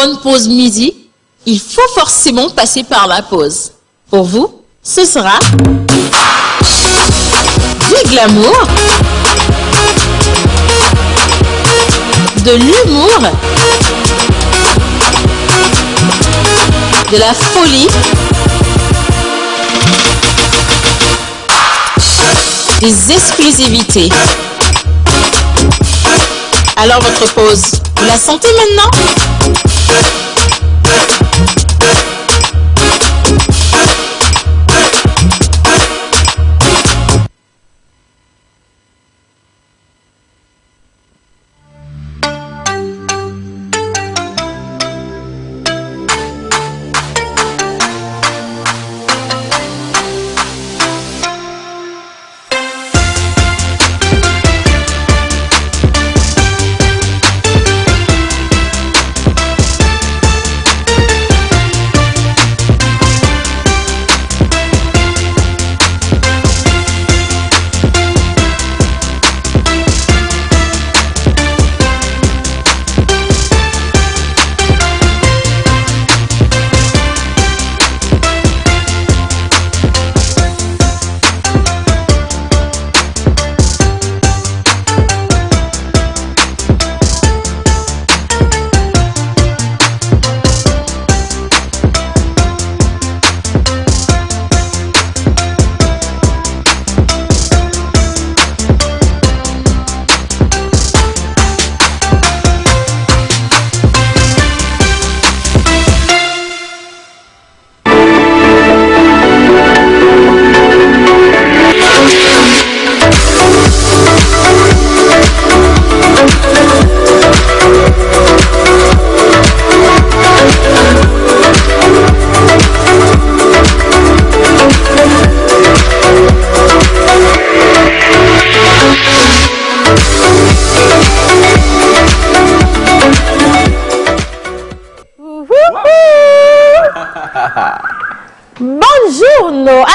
bonne pause midi, il faut forcément passer par la pause. Pour vous, ce sera du glamour, de l'humour, de la folie, des exclusivités. Alors votre pause, vous la sentez maintenant?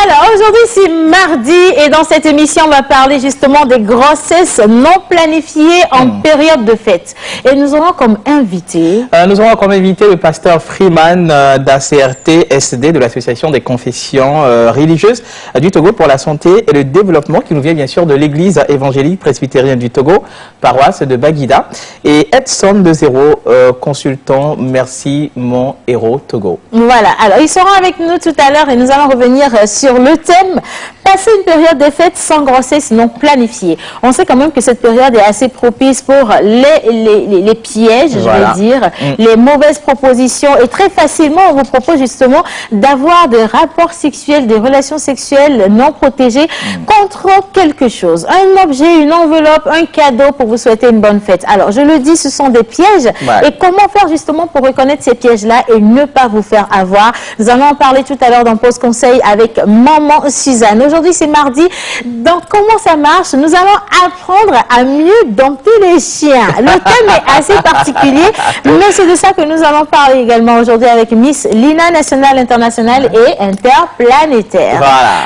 Alors aujourd'hui c'est mardi et dans cette émission on va parler justement des grossesses non planifiées en période de fête. Et nous aurons comme invité... le pasteur Freeman d'ACRT SD de l'Association des confessions religieuses du Togo pour la santé et le développement qui nous vient bien sûr de l'église évangélique presbytérienne du Togo, paroisse de Baguida. Et Edson de Zéro, consultant Merci mon héros Togo. Voilà, alors ils seront avec nous tout à l'heure et nous allons revenir sur le thème passer une période de fête sans grossesse non planifiée. On sait quand même que cette période est assez propice pour les pièges, je vais dire, les mauvaises propositions et très facilement on vous propose justement d'avoir des rapports sexuels, des relations sexuelles non protégées contre quelque chose, un objet, une enveloppe, un cadeau pour vous souhaiter une bonne fête. Alors je le dis, ce sont des pièges et comment faire justement pour reconnaître ces pièges-là et ne pas vous faire avoir. Nous allons en parler tout à l'heure dans Pause Conseil avec Maman Suzanne. Aujourd'hui c'est mardi, donc comment ça marche? Nous allons apprendre à mieux dompter les chiens. Le thème est assez particulier, mais c'est de ça que nous allons parler également aujourd'hui avec Miss Lina nationale, internationale et interplanétaire.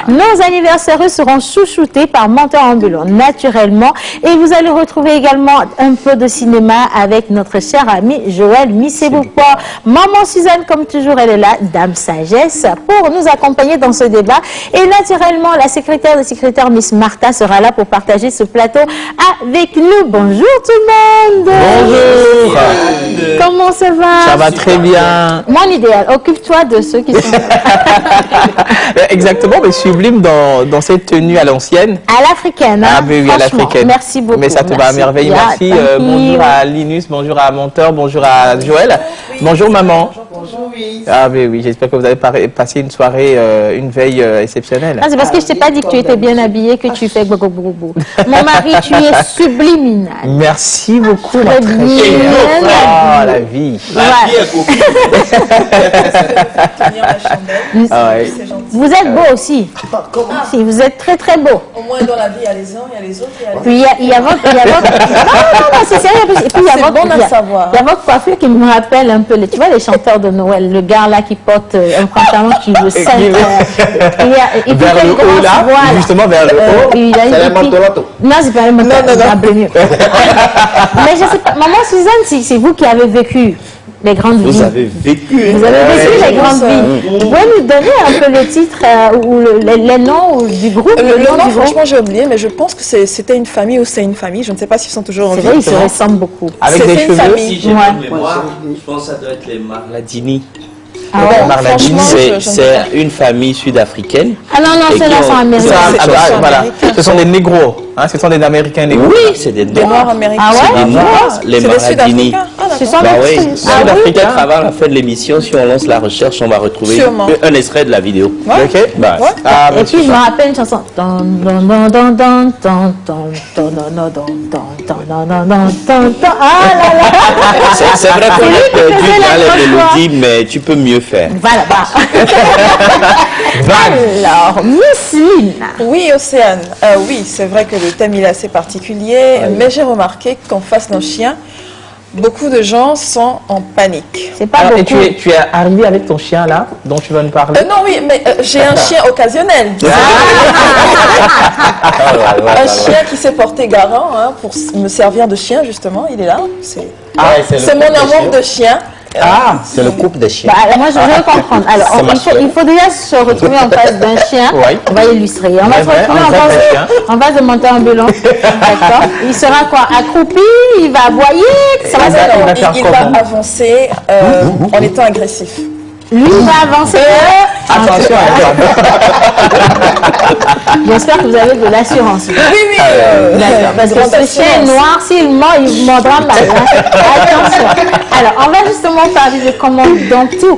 Nos anniversaires seront chouchoutés par Menteur Ambulant naturellement et vous allez retrouver également un peu de cinéma avec notre cher ami Joël Misseboupo. Maman Suzanne, comme toujours, elle est là, dame sagesse, pour nous accompagner dans ce débat. Et naturellement, la secrétaire de secrétaire Miss Martha sera là pour partager ce plateau avec nous. Bonjour tout le monde. Bonjour. Comment ça va? Ça va très bien. Mon idéal, occupe-toi de ceux qui sont... Exactement, mais sublime dans cette tenue à l'ancienne. À l'africaine. Hein? Ah oui, à l'africaine. Merci beaucoup. Mais ça te va à merveille. Merci. Bonjour à Linus, bonjour à Menteur, bonjour à Joël. Bonjour maman. Bonjour, oui. Ah oui, oui, j'espère que vous avez passé une soirée, une veille exceptionnelle. Ah, c'est parce que je t'ai pas dit que tu étais bien habillé que tu fais bobo. Mon mari, tu es subliminal. Merci beaucoup, ma Très très bien. chère. Oh, la vie. La vie est beaucoup. Tenir la chandelle. Ah ouais. C'est gentil. Vous êtes beau aussi. Comment? Si, vous êtes très très beau. Au moins dans la vie, il y a les uns, il y a les autres, il y a les Puis il y a votre... Non, c'est sérieux. Et puis il y a C'est votre... bon à savoir. Il y a votre coiffure qui me rappelle un peu, tu vois, les chanteurs de Noël. Le gars là qui porte un pantalon qui le sent. Et puis Vers le haut là, justement vers le haut. C'est un mantoloto. Non, c'est pas un mantoloto. Non. Mais je sais pas, maman Suzanne, c'est vous qui avez vécu Les grandes vies. Vous avez vécu. Vous avez vécu les grandes ça. vies. Vous pouvez nous donner un peu le titre ou les noms du groupe? Le nom nom, du groupe? franchement, j'ai oublié, mais je pense que c'était une famille ou c'est une famille. Je ne sais pas s'ils sont toujours en C'est vie. vrai, ils se ressemblent beaucoup. Avec C'est des une cheveux. famille. Si j'ai Ouais. bonne mémoire, je pense que ça doit être les Marladini. Ah ouais? Franchement, C'est une famille sud-africaine. Ah non, non, Et ceux-là qui sont ont- américains. Ça, C'est ah, des voilà. Américains. Ce sont des négros. Hein, ce sont des Américains négros. Oui, c'est des Des Noirs noirs. américains. Ah ouais? Des noirs, les C'est des Marladini. Sud-Africains. Ah, Ce d'accord. sont Bah des oui, trucs. Ah oui? peut-être avant la fin de l'émission, si on lance la recherche, on va retrouver Sûrement. un extrait de la vidéo. Ouais. Ok. Bah, Ouais. Ah, bah, Et puis je me super. rappelle une chanson. Tan, tan, tan, tan, tan, tan, tan, tan, tan, tan, tan, tan, tan, tan, tan, tan. Ah là là. c'est vrai qu'on C'est lui a qui perdu faisait la dans les grosse voix. mélodies, mais tu peux mieux faire. Voilà, alors, Miss Lina. Oui, Océane. Oui, c'est vrai que le thème il est assez particulier, mais j'ai remarqué qu'en face d'un chien, beaucoup de gens sont en panique. C'est pas Alors, et beaucoup. tu es arrivé avec ton chien là, dont tu vas nous parler. Non, oui, mais j'ai un chien occasionnel. Un chien qui s'est porté garant pour me servir de chien, justement. Il est là. C'est mon amour de chien. Ah, C'est le couple des chiens. Bah, alors, moi, je veux comprendre. Alors, il faut déjà se retrouver en face d'un chien. Oui. On va illustrer. On va se Ouais, retrouver en en face d'un chien. face en face de monter ambulance. D'accord. Il sera quoi? Accroupi? Il va aboyer? Ça va Ah, se il va faire Il comment? va avancer en étant agressif. Lui va avancer. attention, J'espère que vous avez de l'assurance. Oui, oui. D'accord, parce que ce chien noir, s'il mord, il mordra mal. Hein. Attention. Alors, on va justement parler de comment dompter ou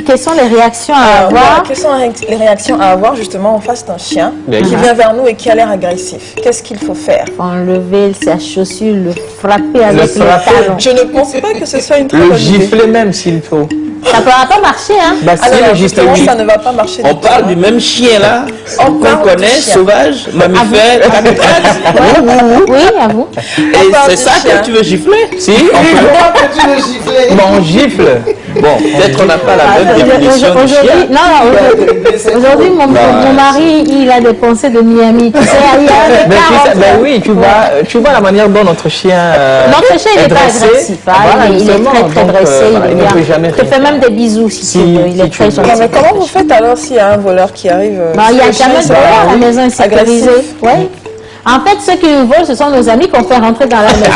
quelles sont les réactions à Voilà, avoir. quelles sont les réactions à avoir justement en face d'un chien Bien qui sûr. vient vers nous et qui a l'air agressif? Qu'est-ce qu'il faut faire? Enlever sa chaussure, le frapper avec le frapper. talon. Je ne pense pas que ce soit une très le bonne idée. gifler même s'il faut. Ça ne pourra pas marcher, hein? Bah, Ah si non, le non, gifler, justement, oui. ça ne va pas marcher. On du tout, parle hein. du même chien là, On qu'on parle du connaît, chien. sauvage, mammifère, kamikaze. Oui, à vous. Et parle c'est du ça chien. que tu veux gifler? Si, bon, on gifle. Bon, peut-être qu'on n'a pas la même définition du Aujourd'hui, chien. non, aujourd'hui, mon mari, il a des pensées de Miami. Tu sais, il y a un Mais écart tu sais, entre- ben oui, tu vois la manière dont notre chien. Notre chien, il est n'est pas dressé. agressif. Hein. Voilà, il est justement, très, très donc, dressé. voilà, il ne peut jamais Il te fait rien même des bisous si tu veux. Il si est tu très veux. gentil. Non, mais comment vous faites alors s'il y a un voleur qui arrive? Bah, il y a le jamais chien, de ça voleur va, à la oui. maison, est sécurisée. Agressif. Ouais. En fait, ceux qui nous volent, ce sont nos amis qu'on fait rentrer dans la maison.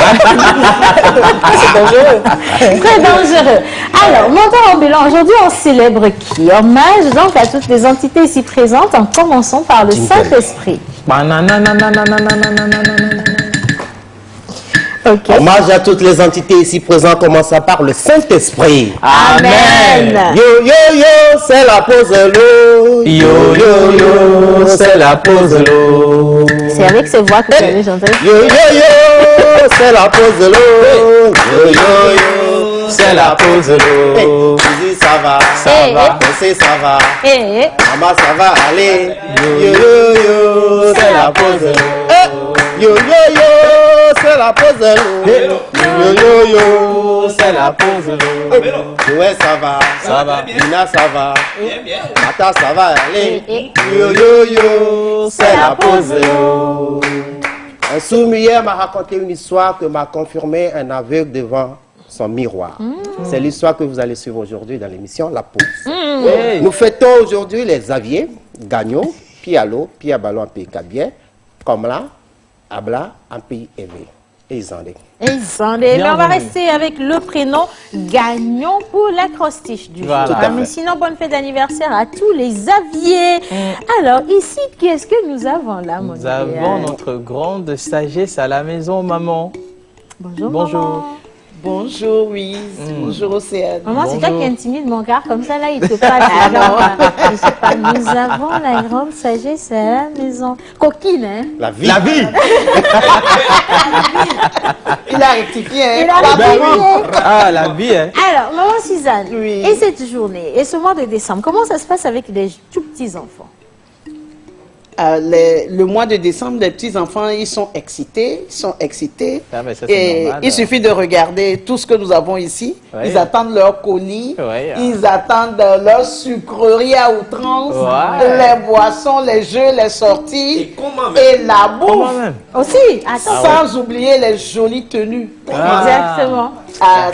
C'est dangereux. Très dangereux. Alors, montant ambulant, aujourd'hui, on célèbre qui? Hommage donc à toutes les entités ici présentes, en commençant par le Saint-Esprit. Ok. Hommage à toutes les entités ici présentes, commençant par le Saint-Esprit. Amen. Yo yo yo, c'est la pause l'eau. Yo yo yo, c'est la pause l'eau. C'est avec ces voix que vous allez chanter. Yo yo yo, c'est la pause l'eau. Yo yo yo, C'est la pause l'eau. Zizi, ça va, Eh, va. Danser, ça va. Eh, Maman, ça va aller. Yo yo yo, c'est la pause l'eau. Yo yo yo, c'est la pause l'eau. Yo yo yo, C'est la pause l'eau. ouais, ça va. Nina, ça va. Mata, ça va aller. Yo yo yo, c'est la pause l'eau. Un sourd hier m'a raconté une histoire que m'a confirmé un aveugle devant son miroir. C'est l'histoire que vous allez suivre aujourd'hui dans l'émission La Pause. Hey. Nous fêtons aujourd'hui les Xavier, Gagnon, Pialo, Pia Ballon en pays Cabien, Komla, Abla en pays Évé. Et Isandé. et mais on va rester avec le prénom Gagnon pour l'acrostiche du Voilà. jour. Tout à Mais fait. sinon, bonne fête d'anniversaire à tous les aviers. Alors, ici, qu'est-ce que nous avons là, mon Nous avons notre grande sagesse à la maison, maman. Bonjour, Bonjour. maman. Bonjour, Louise. Bonjour, Océane. Maman, c'est toi Bonjour. qui intimide mon gars, comme ça là, il te parle. Alors, je sais pas, nous avons la grande sagesse à la maison. Coquine, hein? La vie. La vie. Il a rectifié. Il a rectifié. Ah, la vie, hein. Alors, maman Suzanne, Oui. et cette journée, et ce mois de décembre, comment ça se passe avec les tout petits enfants? le mois de décembre, les petits-enfants, ils sont excités. Ah, mais ça, Et normal, il suffit de regarder tout ce que nous avons ici. Ouais. Ils attendent leur colis, Ouais. ils attendent leur sucrerie à outrance, Ouais. les boissons, les jeux, les sorties et la bouffe. même. Aussi, attends. Sans oublier les jolies tenues. Exactement.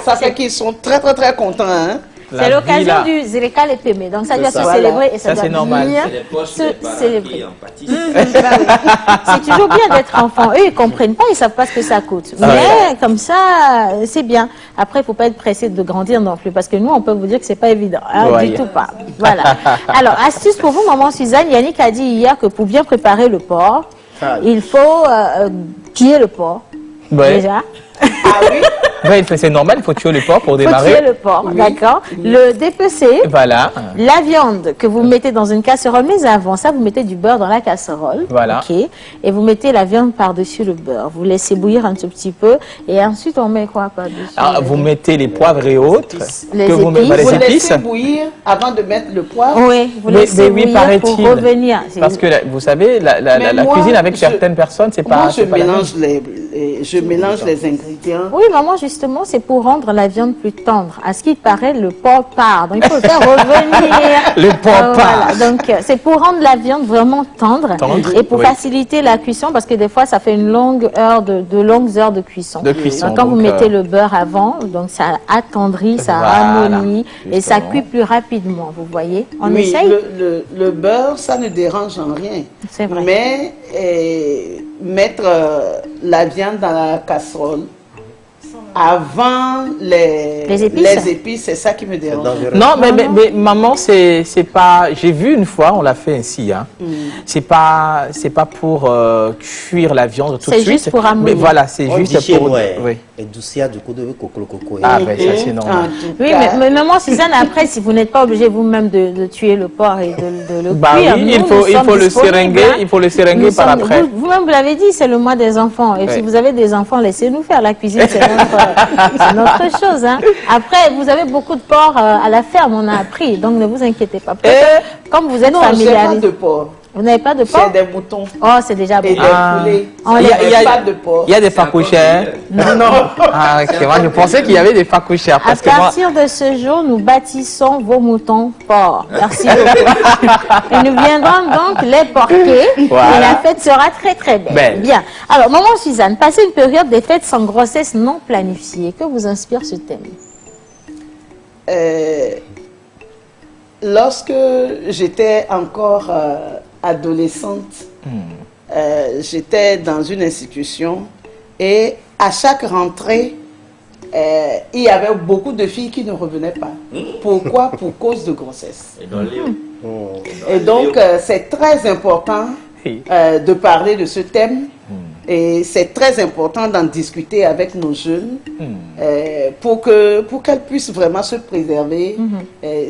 Ça fait qu'ils sont très contents. Hein? C'est l'occasion du Zireka et Pémé. Donc ça doit se célébrer et ça doit c'est normal. bien se célébrer. C'est toujours bien d'être enfant. Eux, ils comprennent pas, ils savent pas ce que ça coûte. Mais comme ça, c'est bien. Après, il faut pas être pressé de grandir non plus. Parce que nous, on peut vous dire que c'est pas évident. Hein, Ouais. du tout pas. Voilà. Alors, astuce pour vous, maman Suzanne. Yannick a dit hier que pour bien préparer le porc, il faut tuer le porc. Ouais. Déjà. Ouais, c'est normal, il faut tuer le porc pour Il faut démarrer. tuer le porc, d'accord. Le dépecer. Voilà. La viande que vous mettez dans une casserole, mais avant ça, vous mettez du beurre dans la casserole. Voilà. Ok. Et vous mettez la viande par-dessus le beurre. Vous laissez bouillir un tout petit peu. Et ensuite, on met quoi par-dessus? Alors, vous mettez les poivres et autres. Les que vous épices. mettez, Vous les épices. laissez bouillir avant de mettre le poivre. Oui, vous Mais laissez oui, bouillir pour paraît-il. revenir. Parce que vous savez, la moi, cuisine avec je- certaines personnes, c'est pas. Moi, je c'est pas la même. mélange les ingrédients. Oui, maman, justement, c'est pour rendre la viande plus tendre. À ce qui paraît, le porc part. Donc, il faut le faire revenir. Le porc part. Voilà. Donc, c'est pour rendre la viande vraiment tendre. Et pour oui. faciliter la cuisson, parce que des fois, ça fait une longue heure de longues heures de cuisson. De cuisson, Donc, quand vous donc, mettez le beurre avant, donc ça attendrit, ça Voilà, ramollit et ça justement. cuit plus rapidement. Vous voyez? On Oui, essaye? le beurre, ça ne dérange en rien. C'est vrai. Mais mettre la viande dans la casserole avant les épices, c'est ça qui me dérange. Non, mais maman, c'est pas. J'ai vu une fois, on l'a fait ainsi. Hein. C'est pas pour cuire la viande tout de suite. C'est juste pour ramollir. Mais voilà, c'est On dit juste chez pour. moi, Oui. et doucia du coup de coco. Ah, ben ça, c'est normal. Oui, mais maman Suzanne, après, si vous n'êtes pas obligé vous-même de tuer le porc et de le Bah cuire, oui, nous, il nous faut sommes le disponibles, séringuer, hein. il faut le séringuer Nous par sommes- après. Vous-même, vous l'avez dit, c'est le mois des enfants. Et Ouais. si vous avez des enfants, laissez-nous faire la cuisine, c'est notre chose. Hein. Après, vous avez beaucoup de porc à la ferme, on a appris, donc ne vous inquiétez pas. Comme vous êtes Non, j'ai pas familiarisé. de porc. Vous n'avez pas de J'ai porc? des moutons Oh, c'est déjà bon. et des poulets. On Il y a- les- il y a- Pas de porc. Il y a des facouchères. Non. Ah, ok. Moi, je pensais qu'il y avait des facouchères. À Parce que moi, partir de ce jour, nous bâtissons vos moutons forts. Merci beaucoup. Et nous viendrons donc les porter. Voilà. Et la fête sera très belle. Belle. Bien. Alors, maman Suzanne, passer une période des fêtes sans grossesse non planifiée. Que vous inspire ce thème? Lorsque j'étais encore adolescente, j'étais dans une institution et à chaque rentrée, il y avait beaucoup de filles qui ne revenaient pas. Pourquoi? Pour cause de grossesse. Et donc, c'est très important de parler de ce thème. Et c'est très important d'en discuter avec nos jeunes pour qu'elles puissent vraiment se préserver,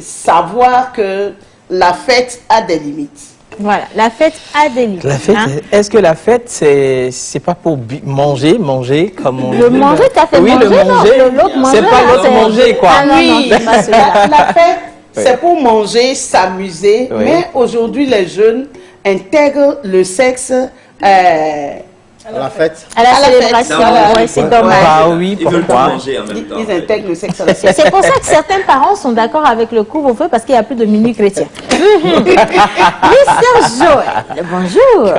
savoir que la fête a des limites. Voilà, la fête a des limites. la fête, hein. est-ce que la fête, c'est pas pour manger comme on Le dit, manger, t'as fait oui, manger, le non, manger. l'autre manger, C'est pas là, l'autre c'est- manger, quoi. Ah non, non, c'est pas celui-là. La fête, c'est pour manger, s'amuser, Oui. mais aujourd'hui, les jeunes intègrent le sexe À la fête. À la À la fête. célébration, Voilà. ouais, c'est dommage. Bah oui, Ils veulent tout pourquoi? manger en même temps. ils intègrent le sexe à la fête. C'est pour ça que certains parents sont d'accord avec le couvre-feu parce qu'il n'y a plus de minuit chrétien. Mr. Joël, bonjour.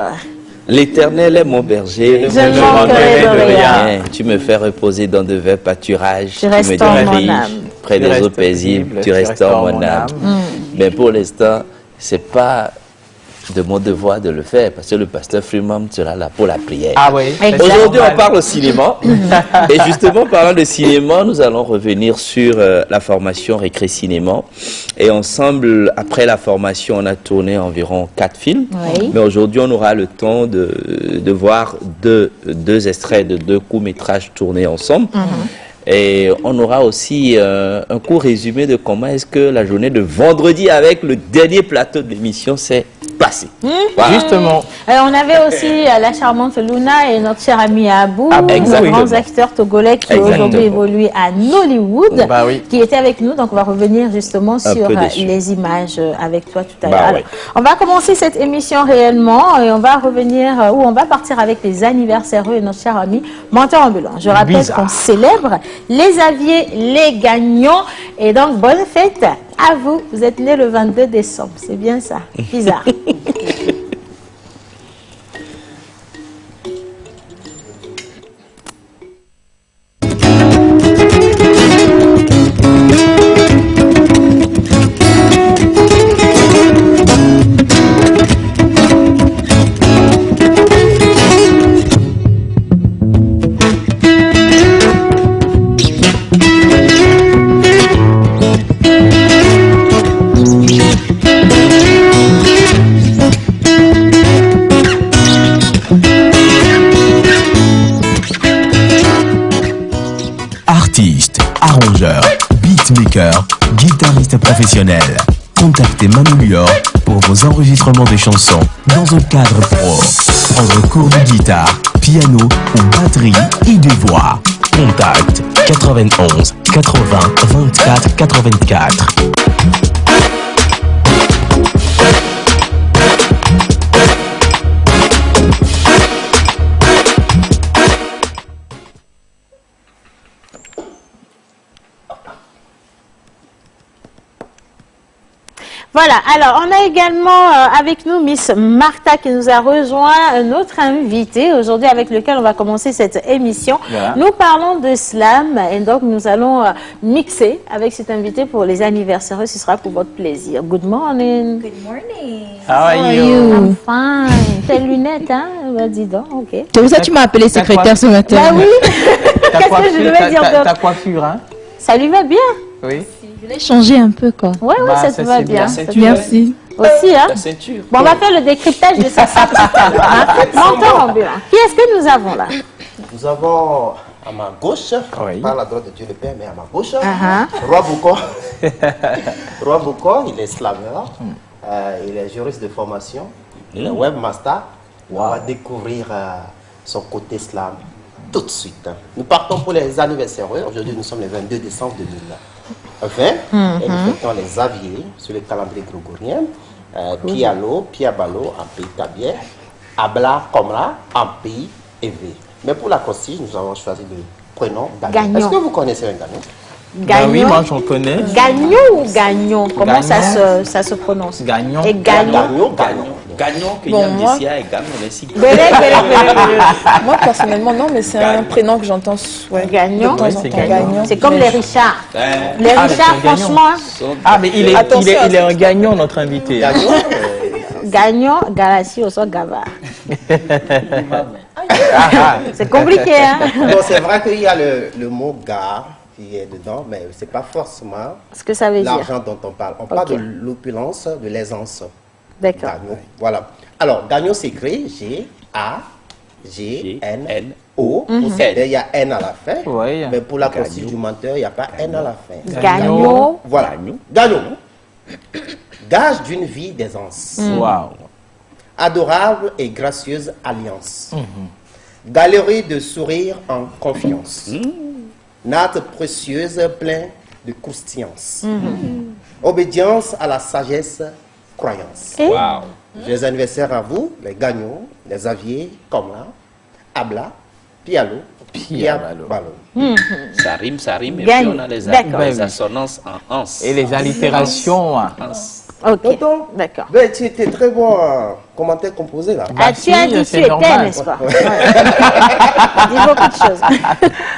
L'Éternel est mon berger, Je ne manquerai de rien. Tu me fais reposer dans de verts pâturages. Tu me restaures mon diriges âme. près Tu des eaux restes paisibles. paisible, Tu restaures mon âme. Mm. Mais pour l'instant, c'est pas de mon devoir de le faire parce que le pasteur Freeman sera là pour la prière. Ah oui. Exact. Aujourd'hui, on parle au cinéma. Et justement, parlant de cinéma, nous allons revenir sur la formation Récré Cinéma. Et ensemble, après la formation, on a tourné environ 4 films. Oui. Mais aujourd'hui, on aura le temps de voir deux extraits de 2 courts-métrages tournés ensemble. Et on aura aussi un court résumé de comment est-ce que la journée de vendredi avec le dernier plateau de l'émission s'est passée. Voilà. Justement. On avait aussi la charmante Luna et notre cher ami Abou, Exactement. grands acteurs togolais qui Exactement. aujourd'hui évoluent à Nollywood, Bah oui. qui étaient avec nous. Donc on va revenir justement sur peu déçu. les images avec toi tout à Bah l'heure. ouais. Alors, on va commencer cette émission réellement et on va revenir, ou on va partir avec les anniversaires et notre cher ami Menteur Ambulant. Je rappelle Bizarre. qu'on célèbre les aviers, les gagnants. Et donc, bonne fête à vous. Vous êtes nés le 22 décembre. C'est bien ça. Bizarre. Artiste, arrangeur, beatmaker, guitariste professionnel. Contactez Manu Lior pour vos enregistrements de chansons dans un cadre pro. Prendre cours de guitare, piano ou batterie et de voix. Contact 91 80 24 84. Voilà, alors on a également avec nous Miss Martha qui nous a rejoint, notre invité aujourd'hui avec lequel on va commencer cette émission. Voilà. Nous parlons de slam et donc nous allons mixer avec cet invité pour les anniversaires. Ce sera pour votre plaisir. Good morning. Good morning. How are I'm you? fine. Tes lunettes, hein? Bah, dis donc, ok. C'est pour ça que tu m'as appelé secrétaire ce matin. Bah oui. Ta Qu'est-ce que je devais dire d'autre? ta coiffure, hein? Ça lui va bien? Oui. Je voulais changer un peu, quoi. Ouais, Bah, ça ça, te va c'est bien. bien. Merci. Aussi, hein? La ceinture. Bon, on va faire le décryptage de ça. Menteur ambulant. Qui est-ce que nous avons là? Nous avons à ma gauche, Oui. pas à la droite de Dieu le Père, mais à ma gauche, Uh-huh. Roi Boucon. Roi Boucon, il est slameur, il est juriste de formation, il est webmaster. On va découvrir son côté slam tout de suite. Nous partons pour les anniversaires. Aujourd'hui, nous sommes le 22 décembre 2020 et nous fêtons les aviers sur le calendrier grégorien. Pialo, Piabalo en pays Tabier, Abla, Komla en pays Évé. Mais pour la consigne, nous avons choisi le prénom Gagnon. Gagnon. Est-ce que vous connaissez un Gagnon? Bah oui, Gagnon. moi j'en connais. Gagnon ou Gagnon? Comment Gagnon. ça se prononce? Gagnon. Et Gagnon. Gagnons, que Bon, Yann moi- Dessia et Gagnons, merci. Moi, personnellement, non, mais c'est un prénom que j'entends Gagnon. de temps Oui, en c'est temps. Gagnon. C'est comme les Richards. Ouais. Les Ah, mais Richards, c'est un Gagnon. franchement, Ah, mais il est Attention, un gagnant, notre invité. hein. Gagnon, Gagnon, Galassi, au sort Gava. Ah, C'est compliqué, hein? bon, c'est vrai qu'il y a le mot gare qui est dedans, mais c'est pas forcément Ce que ça veut dire. l'argent dont on parle. On parle Ok. de l'opulence, de l'aisance. D'accord. Gagnon. Voilà. Alors, Gagnon s'écrit G-A-G-N-O. Il y a N à la fin. Oui. Mais pour la consigne du menteur, il n'y a pas N à la fin. Gagnon. Voilà. Gagnon. Gage d'une vie d'aisance. Waouh. Adorable et gracieuse alliance. Galerie de sourires en confiance. Natte précieuse, plein de croustillance. Obédience à la sagesse, croyance. Et Wow. Joyeux anniversaire à vous, les gagnants, les aviers, comme là, Abla, Pialo, Piabalo. Ça rime, et Gagne. puis on a les, D'accord. les assonances en ans. Et les allitérations. hein. ok, Tonton, d'accord. ben, tu étais très bon en commentaire composé là. Ah, Bah, tu as si, dit tu c'est étais, normal. n'est-ce pas? Ouais. Dis beaucoup de choses.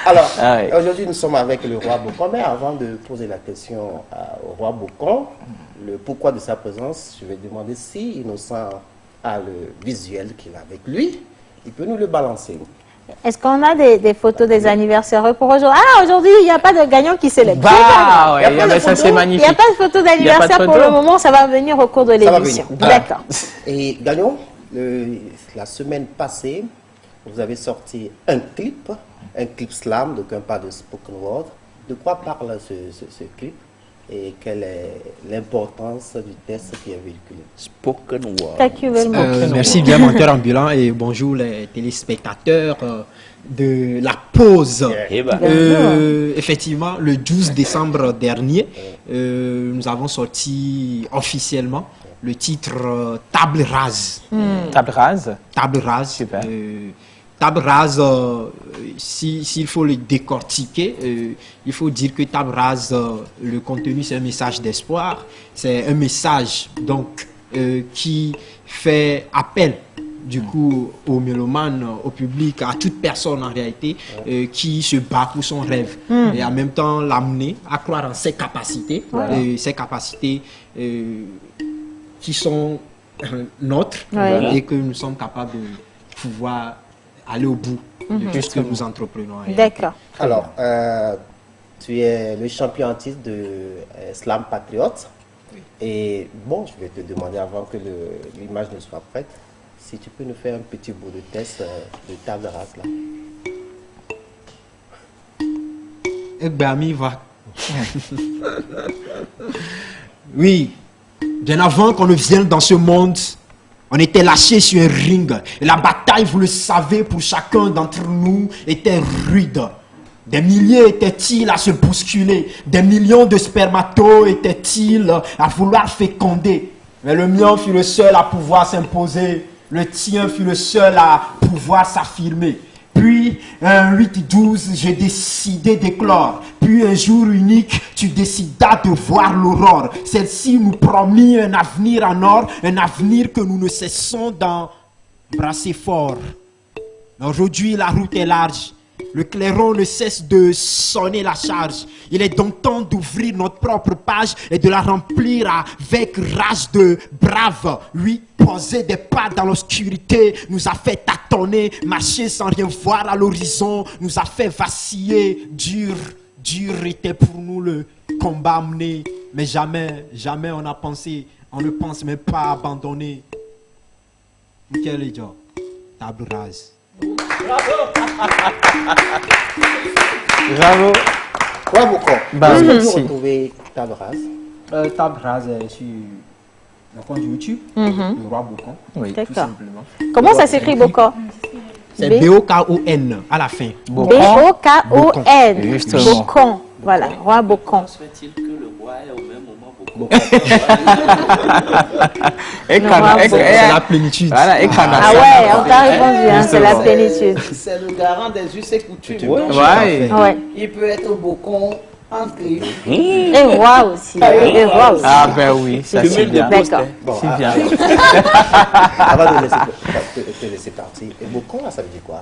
Alors, Ah ouais. aujourd'hui nous sommes avec le roi Boucon, mais avant de poser la question au roi Boucon, le pourquoi de sa présence, je vais demander si Innocent a le visuel qu'il a avec lui, il peut nous le balancer. Est-ce qu'on a des photos des anniversaires pour aujourd'hui? Ah, aujourd'hui, il n'y a pas de gagnant qui célèbre. Bah, ouais, Il y a pas de ça c'est photo. Il n'y magnifique. a pas de photo d'anniversaire pour photo. le moment, ça va venir au cours de Ça va l'émission. venir. D'accord. Et Gagnon, la semaine passée, vous avez sorti un clip un clip slam, donc un pas de spoken word. De quoi parle ce clip et quelle est l'importance du texte qui est véhiculé? Spoken word. Thank you very much. Merci bien, monteur ambulant, et bonjour les téléspectateurs de la pause. Effectivement, le 12 décembre dernier, nous avons sorti officiellement le titre Table Rase. Table rase. Table Rase. Super. Table Rase, s'il faut le décortiquer, il faut dire que Table Rase, le contenu, c'est un message d'espoir. C'est un message donc qui fait appel du coup aux mélomanes, au public, à toute personne en réalité qui se bat pour son rêve et en même temps l'amener à croire en ses capacités, ses capacités qui sont nôtres et que nous sommes capables de pouvoir aller au bout de ce que nous entreprenons. D'accord. Alors, tu es le champion en titre de Slam Patriote. Et bon, je vais te demander avant que l'image ne soit prête, si tu peux nous faire un petit bout de test de table rase là. Egbeami va. Oui, bien avant qu'on ne vienne dans ce monde, on était lâchés sur un ring. Et la bataille, vous le savez, pour chacun d'entre nous était rude. Des milliers étaient-ils à se bousculer. Des millions de spermatos étaient-ils à vouloir féconder. Mais le mien fut le seul à pouvoir s'imposer. Le tien fut le seul à pouvoir s'affirmer. Puis, un 8-12, j'ai décidé d'éclore. Puis, un jour unique, tu décidas de voir l'aurore. Celle-ci nous promit un avenir en or, un avenir que nous ne cessons d'embrasser fort. Mais aujourd'hui, la route est large. Le clairon ne cesse de sonner la charge. Il est donc temps d'ouvrir notre propre page et de la remplir avec rage de brave. Oui, poser des pas dans l'obscurité nous a fait tâtonner, marcher sans rien voir à l'horizon, nous a fait vaciller. Dur était pour nous le combat mené, mais jamais on ne pense même pas abandonner. Quel est Dieu? Table rase. Bravo. Ouais, beaucoup. Bah, Est-ce que merci. tu retrouver table rase? Table rase sur le compte YouTube, le roi Bocon. Oui, tout D'accord. simplement. Comment ça s'écrit Bocon? C'est B-O-K-O-N à la fin. B-O-K-O-N. Justement. Bocon. Voilà, roi Bocon. Se fait-il que le roi est au même moment beaucoup? C'est la plénitude. Voilà, Ah ouais, on t'a répondu, hein, c'est la Justement. plénitude. C'est le garant des us et coutumes. Ouais. Ouais. Il peut être au bocon, en grille. Et roi aussi. Et roi aussi. Ah ben oui, ça c'est bien. D'accord. Bon, C'est bien. avant de te laisser partir, et bocon là, ça veut dire quoi?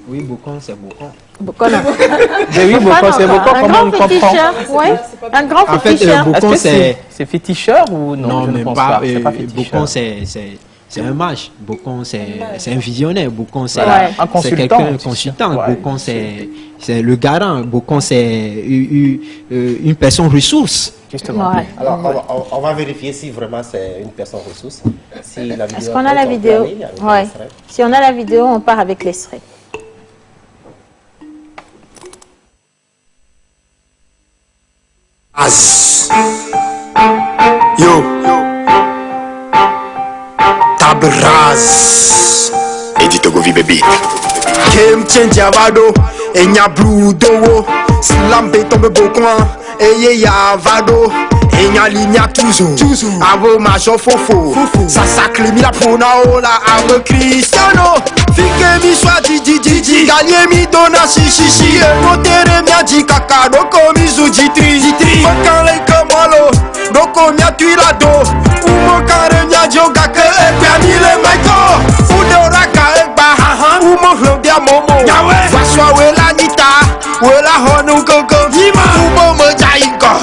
Oui, Bocon, c'est Bocon. Bocon. Mais oui, Bocon, c'est Bocon, Un comment on grand comprend? féticheur, ouais. Un grand En fait, féticheur. Bocon, Est-ce que c'est... c'est féticheur ou non? Je ne mais pense pas. pas. C'est pas féticheur. Bocon, c'est un mage. Bocon, c'est un visionnaire. Bocon, c'est Voilà. Un c'est consultant, quelqu'un, un tu sais. consultant. Ouais. Bocon, c'est le garant. Bocon, c'est une personne ressource. Justement. Ouais. Alors, on va vérifier si vraiment c'est une personne ressource. Si la vidéo Est-ce qu'on a la on peut vidéo? aller avec Ouais. l'extrait. Si on a la vidéo, on part avec l'extrait. Yo, table rase. Edito Govi baby. Game change avado, enya blue dowo. Slambe tombe bokwan, eye ya avado. Enya linya tuzo, avo majo fofo. Sasakle mi la pona ola avo Cristiano. Fike mi swa di, galie mi dona si. Motere mi aji kaka, doko mi zu jitri. Mokan le kamalo, doko mi atui la do. Umo kare mi aji ogake, epe anile maiko. Ude oraka ekba, umo hlondia momo. Waswa wela nita, wela honu koko. Umo moja inko,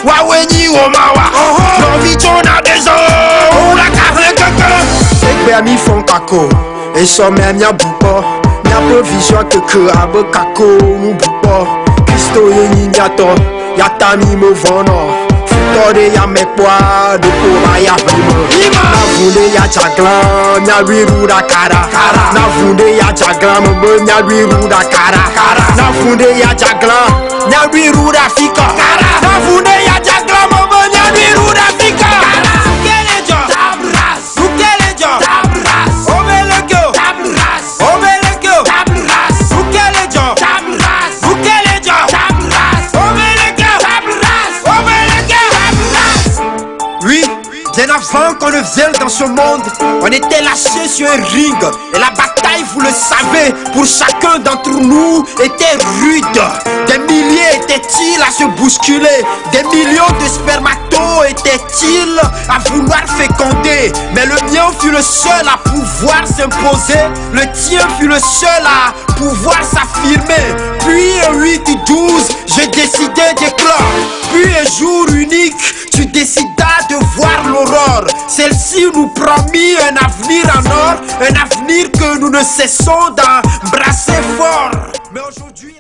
wawe ni womawa. Novi chona dezo, ula kare koko. Ekbe ami fon kako. Et so même y'a boupa, y'a provision que abe kako ou boupa. Christo y'a niato, y'a tami mo vono. Futode ya mekwa de koma ya prima. Na funde ya chakla nya wiru da kara. Na funde ya chakla mbo nya wiru da kara. Na funde ya chakla nya wiru da fika. Na funde ya chakla mbo nya wiru da fika. Kelejo tabras. Kelejo tabras. Obeleko tabras. Obeleko tabras. Kelejo tabras. Kelejo tabras. Obeleko tabras. Obeleko tabras. Oui, bien avant qu'on ne vienne dans ce monde, on était lâchés sur un ring. Et la bataille, vous le savez, pour chacun d'entre nous était rude. Des milliers étaient-ils à se bousculer. Des millions de spermatos étaient-ils à vouloir féconder. Mais le mien fut le seul à pouvoir s'imposer. Le tien fut le seul à pouvoir s'affirmer. Puis un 8 et 12, j'ai décidé d'éclore. Puis un jour unique, tu décidas de voir l'aurore. Celle-ci nous promit un avenir en or, un avenir que nous ne cessons d'embrasser fort. Mais aujourd'hui...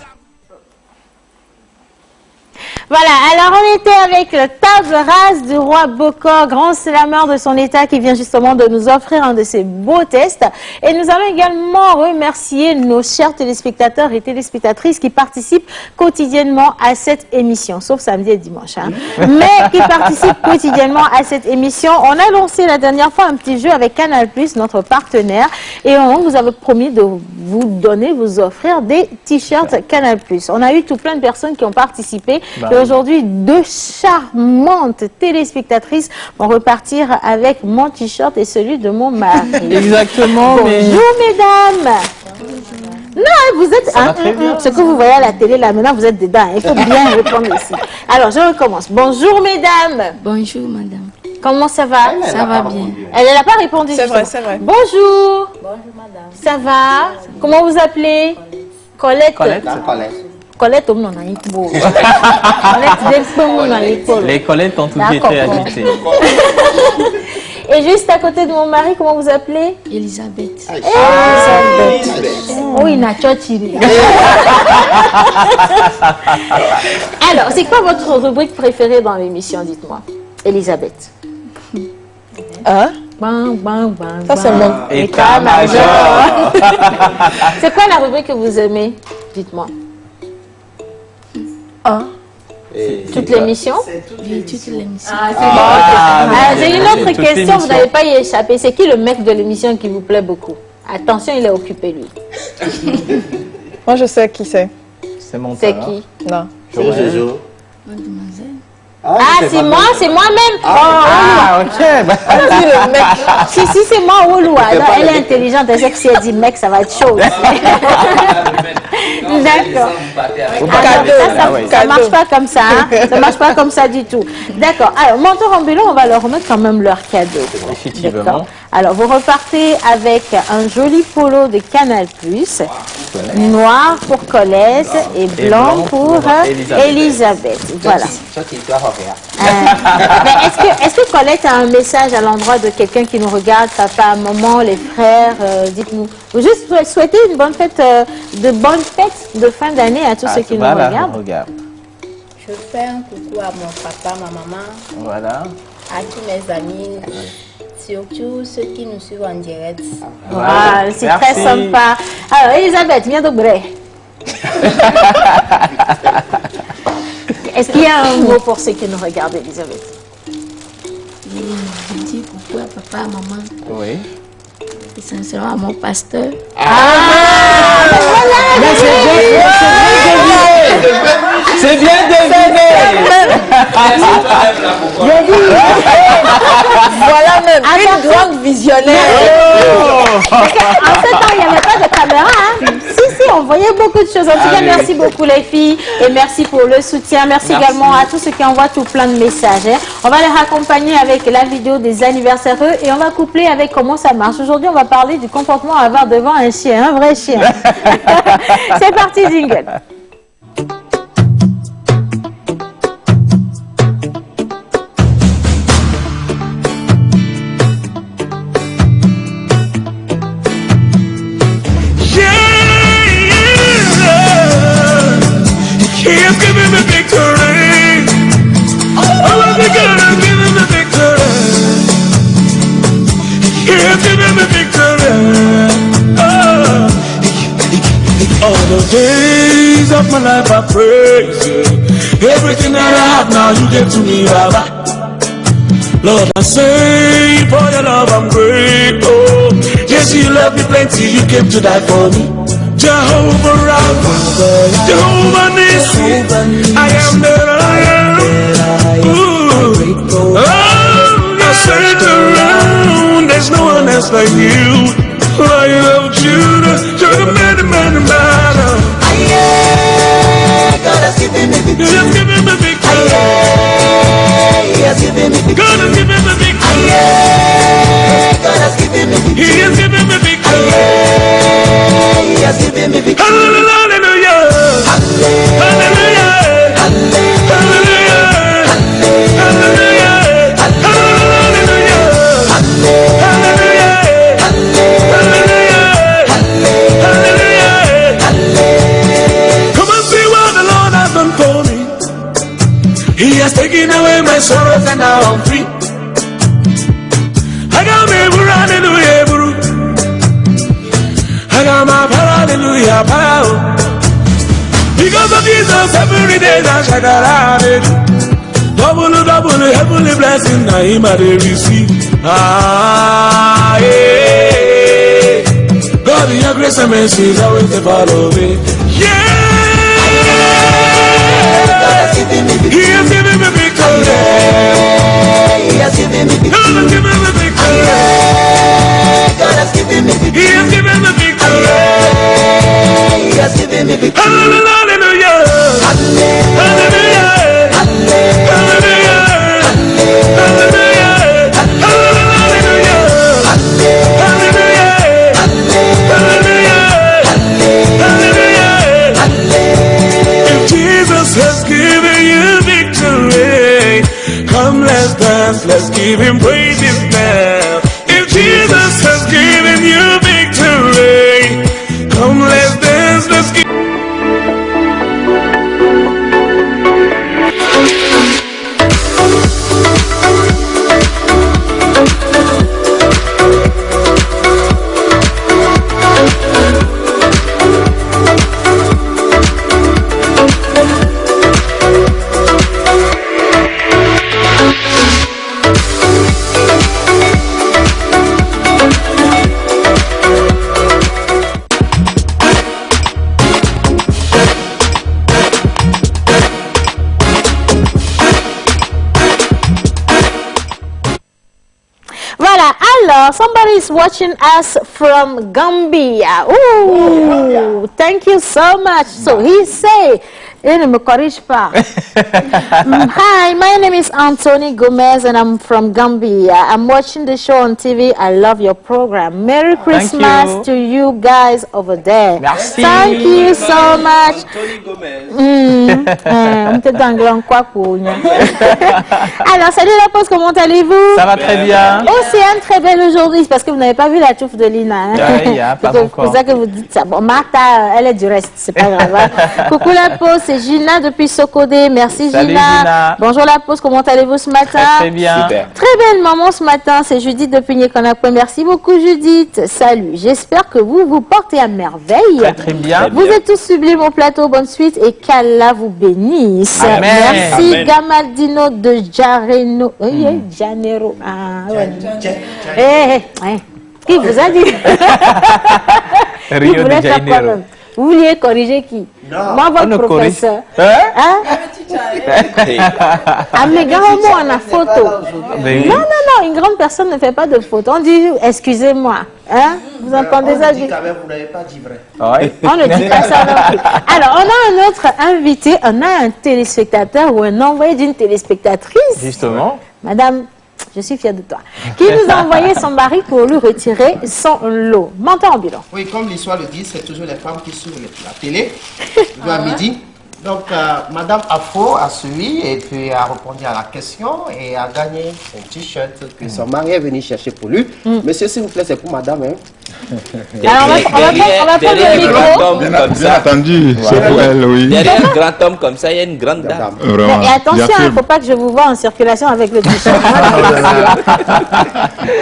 Voilà, alors on était avec le table rase du roi Bokor, grand slameur de son état qui vient justement de nous offrir un de ses beaux tests. Et nous allons également remercier nos chers téléspectateurs et téléspectatrices qui participent quotidiennement à cette émission, sauf samedi et dimanche, hein, mais qui participent quotidiennement à cette émission. On a lancé la dernière fois un petit jeu avec Canal+, notre partenaire, et on vous avait promis de vous offrir des t-shirts Canal+. On a eu tout plein de personnes qui ont participé. Et aujourd'hui, deux charmantes téléspectatrices vont repartir avec mon t-shirt et celui de mon mari. Exactement. Bonjour mesdames. Non, vous êtes... ce que vous voyez à la télé là, maintenant vous êtes dedans. Il faut bien répondre ici. Alors, je recommence. Bonjour mesdames. Bonjour madame. Comment ça va? Ça va bien. Elle n'a pas répondu. C'est vrai, c'est vrai. Bonjour. Bonjour madame. Ça va? Comment vous appelez? Colette. Colette. Colette, on a une beau. Les Colettes ont toutes été agitées. Et juste à côté de mon mari, comment vous appelez? Elisabeth. Elisabeth. Oui, il n'a pas tiré. Alors, c'est quoi votre rubrique préférée dans l'émission, dites-moi? Elisabeth. Hein? Bang, bang, bang. Ça, c'est mon état-major. C'est quoi la rubrique que vous aimez? Dites-moi. Toute l'émission? Oui, toute l'émission. J'ai une autre question, vous n'avez pas y échappé. C'est qui le mec de l'émission qui vous plaît beaucoup? Attention, il est occupé, lui. Moi, je sais qui c'est. C'est mon C'est qui? Non. Mademoiselle. C'est moi, c'est moi-même. Ok. Si, c'est moi, Oulou. Elle est intelligente, elle sait que si elle dit mec, ça va être chaud. D'accord. Ça marche pas comme ça. Hein? Ça marche pas comme ça du tout. D'accord. Alors, mentor ambulant, on va leur remettre quand même leur cadeau. Effectivement. Alors, vous repartez avec un joli polo de Canal+, noir pour Colette et blanc pour Elisabeth. Voilà. Mais est-ce que Colette a un message à l'endroit de quelqu'un qui nous regarde, papa, maman, les frères, dites-nous. Vous juste souhaiter une bonne fête, de bonnes fêtes de fin d'année à tous ceux qui nous regardent. Je fais un coucou à mon papa, ma maman, voilà, à tous mes amis, surtout ceux qui nous suivent en direct. Voilà, c'est très sympa. Alors, Elisabeth, viens de Bray. Est-ce qu'il y a un mot pour ceux qui nous regardent, Elisabeth? Oui, je dis coucou à papa, à maman. Oui. Essentiellement à mon pasteur. C'est bien deviné. Voilà même une grande visionnaire. En ce temps, il n'y avait pas de caméra. Hein? Si, on voyait beaucoup de choses. En tout cas, merci beaucoup les filles. Et merci pour le soutien. Merci également à tous ceux qui envoient tout plein de messages. Hein? On va les raccompagner avec la vidéo des anniversaires et on va coupler avec comment ça marche. Aujourd'hui, on va parler du comportement à avoir devant un chien, un vrai chien. C'est parti, jingle. Keep giving me victory. Oh, my life I praise you. Everything that I have now you gave to me, Baba. Lord, I say for your love I'm grateful. Yes, you love me plenty, you came to die for me. Jehovah Rapha, Jehovah Nissi, I am that I am. Ooh. Oh, I searched around, there's no one else like you. I love Judah, Judah, man. God has given me victory. He has given me victory. He has given me victory. God has given me victory. God has given me victory. He has given me victory. He has given me victory. Hallelujah. Hallelujah. Hallelujah. Hallelujah. He has taken away my sorrows and now I'm free. I got me, hallelujah, bro. I got my hallelujah, power. Because of Jesus, every day I shall have it. Double, heavenly blessing, I am at receive. Ah, yeah. God, your grace and mercy is always a part of me. Yeah. He has given me victory. He has given me victory. God has given me victory. God has given me victory. He has given me victory. He has given me victory. Hallelujah. Hallelujah. Hallelujah. Hallelujah. Let's give him praises now. If Jesus has given you victory, come let's dance, let's give. Alors, somebody is watching us from Gambia. Ooh, thank you so much. So he say, hi, my name is Anthony Gomez and I'm from Gambia. I'm watching the show on TV. I love your program. Merry Christmas to you guys over there. Merci. Thank you so much. Anthony Gomez. Alors, salut la pause, comment allez-vous? Ça va très bien. Océane, très belle aujourd'hui, parce que vous n'avez pas vu la touffe de Lina. Hein? Pas c'est encore. pour ça que vous dites ça. Bon, Martha, elle est du reste, c'est pas grave. Hein? Coucou la pause, c'est Gina depuis Sokodé. Merci Salut, Gina. Bonjour la pause, comment allez-vous ce matin? Très bien. Super. Très belle maman ce matin, c'est Judith depuis Nyekonakwe. Merci beaucoup Judith. Salut, j'espère que vous vous portez à merveille. Très bien. Vous êtes tous sublimes au plateau, bonne suite et qu'Allah vous bénisse. Amen. Merci Amen. Gamaldino de Jareno. Janeiro. Ah, ouais. Qui vous a dit? Rio Qui de voulait faire quoi Janeiro. même? Vous vouliez corriger qui? Moi, votre professeur. Hein? Ah, mais gars-moi, on a photo. Oui. Non, une grande personne ne fait pas de photo. On dit, excusez-moi. Hein? Vous entendez ça? Quand même, vous n'avez pas dit vrai. Ouais. On ne dit pas ça non plus. Alors, on a un autre invité, on a un téléspectateur ou un envoyé d'une téléspectatrice. Justement. Madame, je suis fière de toi. Qui nous a envoyé son mari pour lui retirer son lot. Menton ambulant. Oui, comme l'histoire le dit, c'est toujours les femmes qui suivent la télé, à midi. Donc, Madame Afro a suivi et puis a répondu à la question et a gagné un t-shirt que son mari est venu chercher pour lui. Monsieur, s'il vous plaît, c'est pour Madame. Hein? Alors, on va prendre le micro. Bien entendu, c'est pour elle, oui. Derrière un grand homme comme ça, il y a une grande dame. Vraiment. Et attention, il ne faut pas que je vous vois en circulation avec le t-shirt.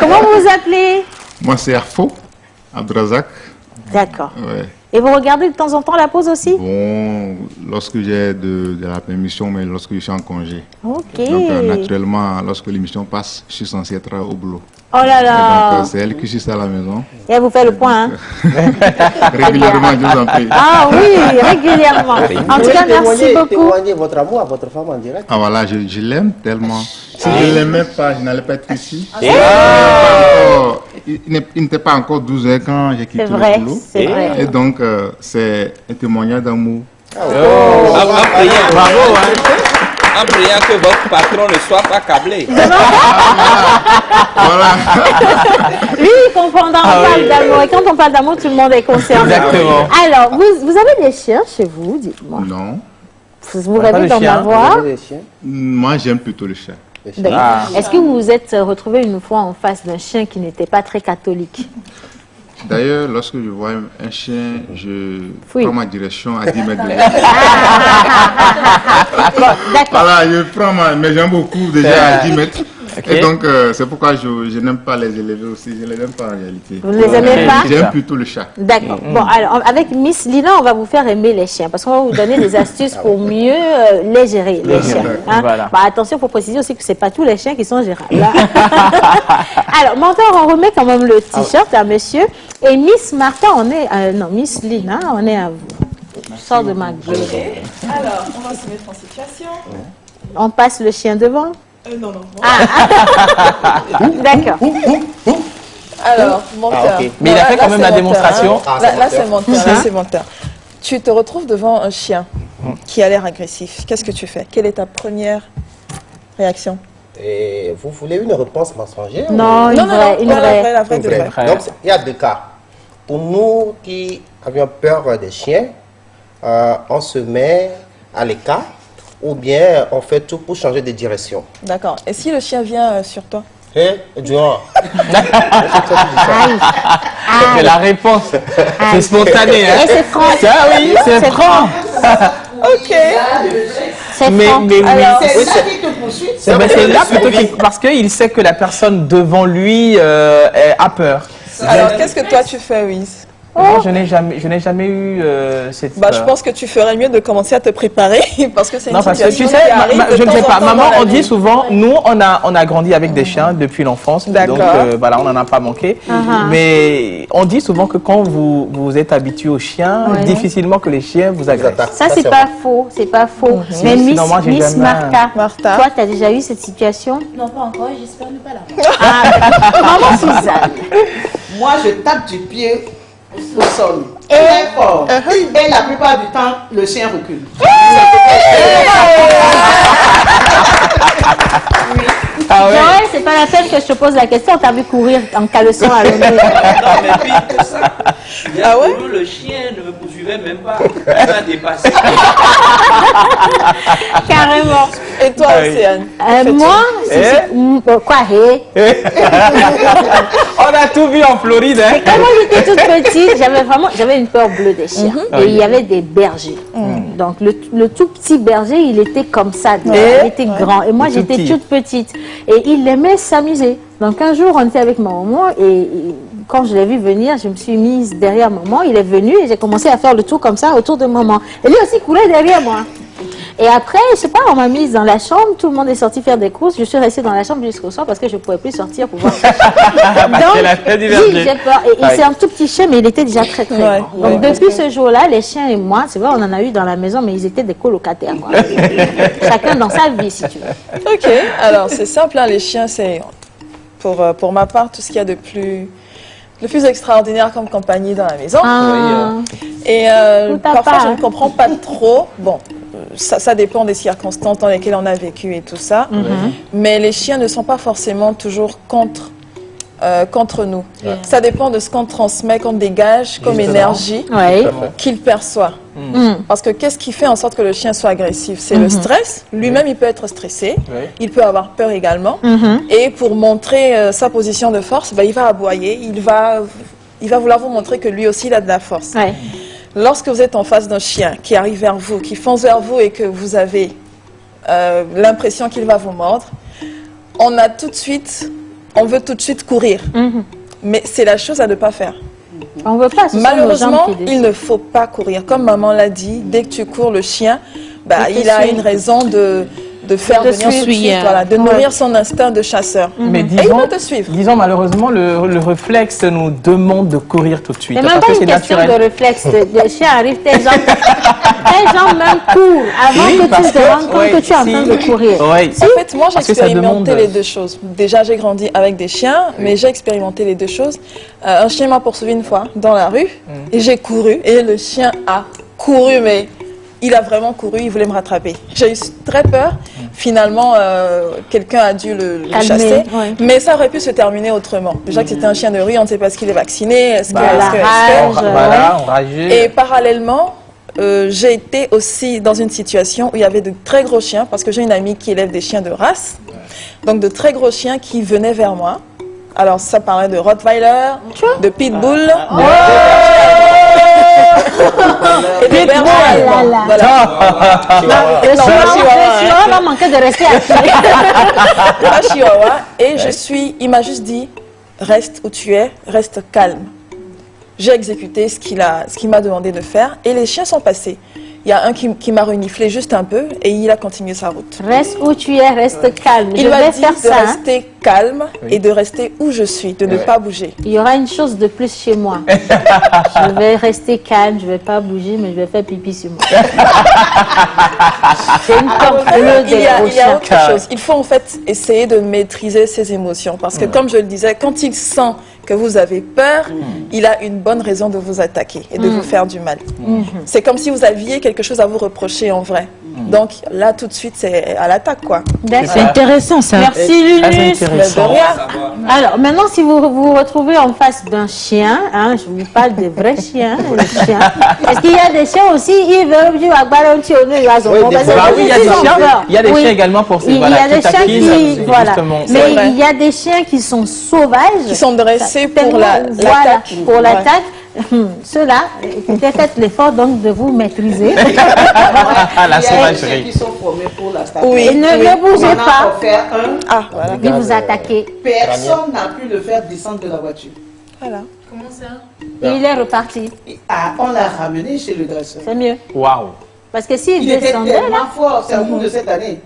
Comment vous vous appelez? Moi, c'est Arfo, Abdrazak. D'accord. Ouais. Et vous regardez de temps en temps la pause aussi? Bon, lorsque j'ai de la permission, mais lorsque je suis en congé. Ok. Donc, naturellement, lorsque l'émission passe, je suis censé être au boulot. Oh là là. Et donc, c'est elle qui suit ça à la maison. Et elle vous fait le point, hein? Régulièrement, je vous en prie. Ah oui, régulièrement. En tout cas, merci beaucoup. Témoignez votre amour à votre femme en direct. Ah voilà, je l'aime tellement. Si je ne l'aimais pas, je n'allais pas être ici. Il n'était pas encore 12 heures quand j'ai quitté le boulot. C'est vrai. Et donc, c'est un témoignage d'amour. Bravo, hein. En priant que votre patron ne soit pas câblé. Voilà. Lui, il comprend, on parle d'amour. Et quand on parle d'amour, tout le monde est concerné. Exactement. Alors, vous avez des chiens chez vous, dites-moi? Non. Vous rêvez d'en avoir? Moi, j'aime plutôt le chat. Est-ce que vous vous êtes retrouvé une fois en face d'un chien qui n'était pas très catholique? D'ailleurs, lorsque je vois un chien, je prends ma direction à 10 mètres de là. Voilà, je prends mais j'aime beaucoup déjà à 10 mètres. Okay. Et donc, c'est pourquoi je n'aime pas les élever aussi. Je ne les aime pas en réalité. Vous ne les aimez pas? J'aime plutôt le chat. D'accord. Bon, alors, avec Miss Lina, on va vous faire aimer les chiens. Parce qu'on va vous donner des astuces pour mieux les gérer, les chiens. Hein? Voilà. Bah, attention, il faut préciser aussi que ce n'est pas tous les chiens qui sont gérables. Alors, mentor, on remet quand même le t-shirt à monsieur. Et Miss Martha, on est... non, Miss Lina, on est à vous. Je sors de ma gueule. Okay. Alors, on va se mettre en situation. On passe le chien devant? Non. Ah. D'accord. Alors, menteur. Okay. Mais il a fait quand même la démonstration. Hein. Là, c'est menteur. Là, c'est menteur. Tu te retrouves devant un chien qui a l'air agressif. Qu'est-ce que tu fais? Quelle est ta première réaction? Et vous voulez une réponse mensongère? Non, une vraie. La vraie. Donc, il y a deux cas. Pour nous qui avions peur des chiens, on se met à l'écart ou bien on fait tout pour changer de direction. D'accord. Et si le chien vient sur toi? Durant. C'est la réponse. C'est spontané. Hein? Et c'est franc. Ah oui, c'est franc. Ok. C'est franc. Mais alors, oui, c'est là plutôt parce qu'il sait que la personne devant lui a peur. Alors, qu'est-ce que toi tu fais, Louise? Non, je n'ai jamais eu cette peur. Je pense que tu ferais mieux de commencer à te préparer parce que c'est une situation tu sais, qui arrive je ne sais pas. Maman, on dit vie. souvent, nous, on a grandi avec des chiens depuis l'enfance. Donc, voilà, on n'en a pas manqué. Mais on dit souvent que quand vous êtes habitué aux chiens, difficilement que les chiens vous agressent. Ça, c'est pas faux. C'est pas faux. Mais Miss Martha, toi, tu as déjà eu cette situation? Non, pas encore. J'espère ne pas l'avoir. Maman Suzanne. Moi, je tape du pied au sol. Très fort. Et la plupart du temps, le chien recule. Joël, c'est pas la peine que je te pose la question. T'as vu courir en caleçon à l'honneur. Non, mais pire que ça. Ah ouais? Le chien ne me poursuivait même pas. Il m'a dépassé. Carrément. Et toi, Océane? Moi, quoi, on a tout vu en Floride. Hein? Et quand moi j'étais toute petite, j'avais une peur bleue des chiens. Et il y avait des bergers. Donc le tout petit berger, il était comme ça. Il était grand. Et moi j'étais toute petite. Et il aimait s'amuser. Donc un jour, on était avec ma maman et quand je l'ai vu venir, je me suis mise derrière maman. Il est venu et j'ai commencé à faire le tour comme ça autour de maman. Et lui aussi courait derrière moi. Et après, je sais pas, on m'a mise dans la chambre, tout le monde est sorti faire des courses. Je suis restée dans la chambre jusqu'au soir parce que je ne pouvais plus sortir pour voir. Donc, j'ai peur. Et c'est un tout petit chien, mais il était déjà très grand. Donc depuis ce jour-là, les chiens et moi, c'est vrai, on en a eu dans la maison, mais ils étaient des colocataires. Quoi. Chacun dans sa vie, si tu veux. Ok, alors c'est simple, hein, les chiens, c'est pour ma part tout ce qu'il y a de plus extraordinaire comme compagnie dans la maison. Et parfois, je ne comprends pas trop. Bon, ça dépend des circonstances dans lesquelles on a vécu et tout ça. Mais les chiens ne sont pas forcément toujours contre nous. Ça dépend de ce qu'on transmet, qu'on dégage comme énergie qu'il perçoit. Parce que qu'est-ce qui fait en sorte que le chien soit agressif? C'est le stress. Lui-même, il peut être stressé. Il peut avoir peur également. Et pour montrer sa position de force, il va aboyer. Il va vouloir vous montrer que lui aussi, il a de la force. Lorsque vous êtes en face d'un chien qui arrive vers vous, qui fonce vers vous et que vous avez l'impression qu'il va vous mordre, on veut tout de suite courir. Mais c'est la chose à ne pas faire. On veut pas. Malheureusement, il ne faut pas courir. Comme maman l'a dit, dès que tu cours, le chien, il a une raison de faire venir suivre, voilà, de nourrir son instinct de chasseur. Mais disons, et il va te suivre. Disons, malheureusement, le réflexe nous demande de courir tout de suite. C'est même pas une question de réflexe. Le chien arrive, tes jambes même courent avant que tu te rendes compte que tu es en train de courir. Oui. En fait, moi, j'ai expérimenté les deux choses. Déjà, j'ai grandi avec des chiens, mais j'ai expérimenté les deux choses. Un chien m'a poursuivi une fois dans la rue, et j'ai couru, et le chien a couru, mais... il a vraiment couru, il voulait me rattraper. J'ai eu très peur. Finalement, quelqu'un a dû le chasser. Ouais. Mais ça aurait pu se terminer autrement. Déjà que c'était un chien de rue, on ne sait pas qu'il est vacciné. Et parallèlement, j'ai été aussi dans une situation où il y avait de très gros chiens, parce que j'ai une amie qui élève des chiens de race. Donc de très gros chiens qui venaient vers moi. Alors ça parlait de Rottweiler, de Pitbull. Et des bergers allemands. Le chihuahua va manquer de rester assis. Chihuahua. Et il m'a juste dit, reste où tu es, reste calme. J'ai exécuté ce qu'il m'a demandé de faire et les chiens sont passés. Il y a un qui m'a reniflé juste un peu et il a continué sa route. Reste où tu es, reste calme. Il m'a dit de rester calme et de rester où je suis, de ne pas bouger. Il y aura une chose de plus chez moi. Je vais rester calme, je ne vais pas bouger, mais je vais faire pipi sur moi. C'est une porte bleue des gros chiens. Il y a autre chose. Il faut en fait essayer de maîtriser ses émotions parce que comme je le disais, quand il sent que vous avez peur, il a une bonne raison de vous attaquer et de vous faire du mal. C'est comme si vous aviez quelque chose à vous reprocher en vrai. Donc là, tout de suite, c'est à l'attaque, quoi. C'est intéressant, ça. Merci, Lunus. Alors, maintenant, si vous vous retrouvez en face d'un chien, hein, je vous parle des vrais chiens, les chiens. Est-ce qu'il y a des chiens aussi, ils veulent du agbaron tionné, ils il y a des chiens. Il y a des chiens également pour ces Il y a des chiens qui, voilà. Mais il y a des chiens qui sont sauvages. Qui sont dressés pour l'attaque. Pour l'attaque. Ceux-là, faites l'effort donc de vous maîtriser. La sauvagerie. Qui sont formés pour l'attaque. Oui. Et ne bougez pas. Voilà. Et vous attaquez. Personne n'a pu le faire descendre de la voiture. Voilà. Comment ça? Et il est reparti. On l'a ramené chez le dresseur. C'est mieux. Waouh. Parce que s'il descendait était tellement fort, c'est au bout de cette année.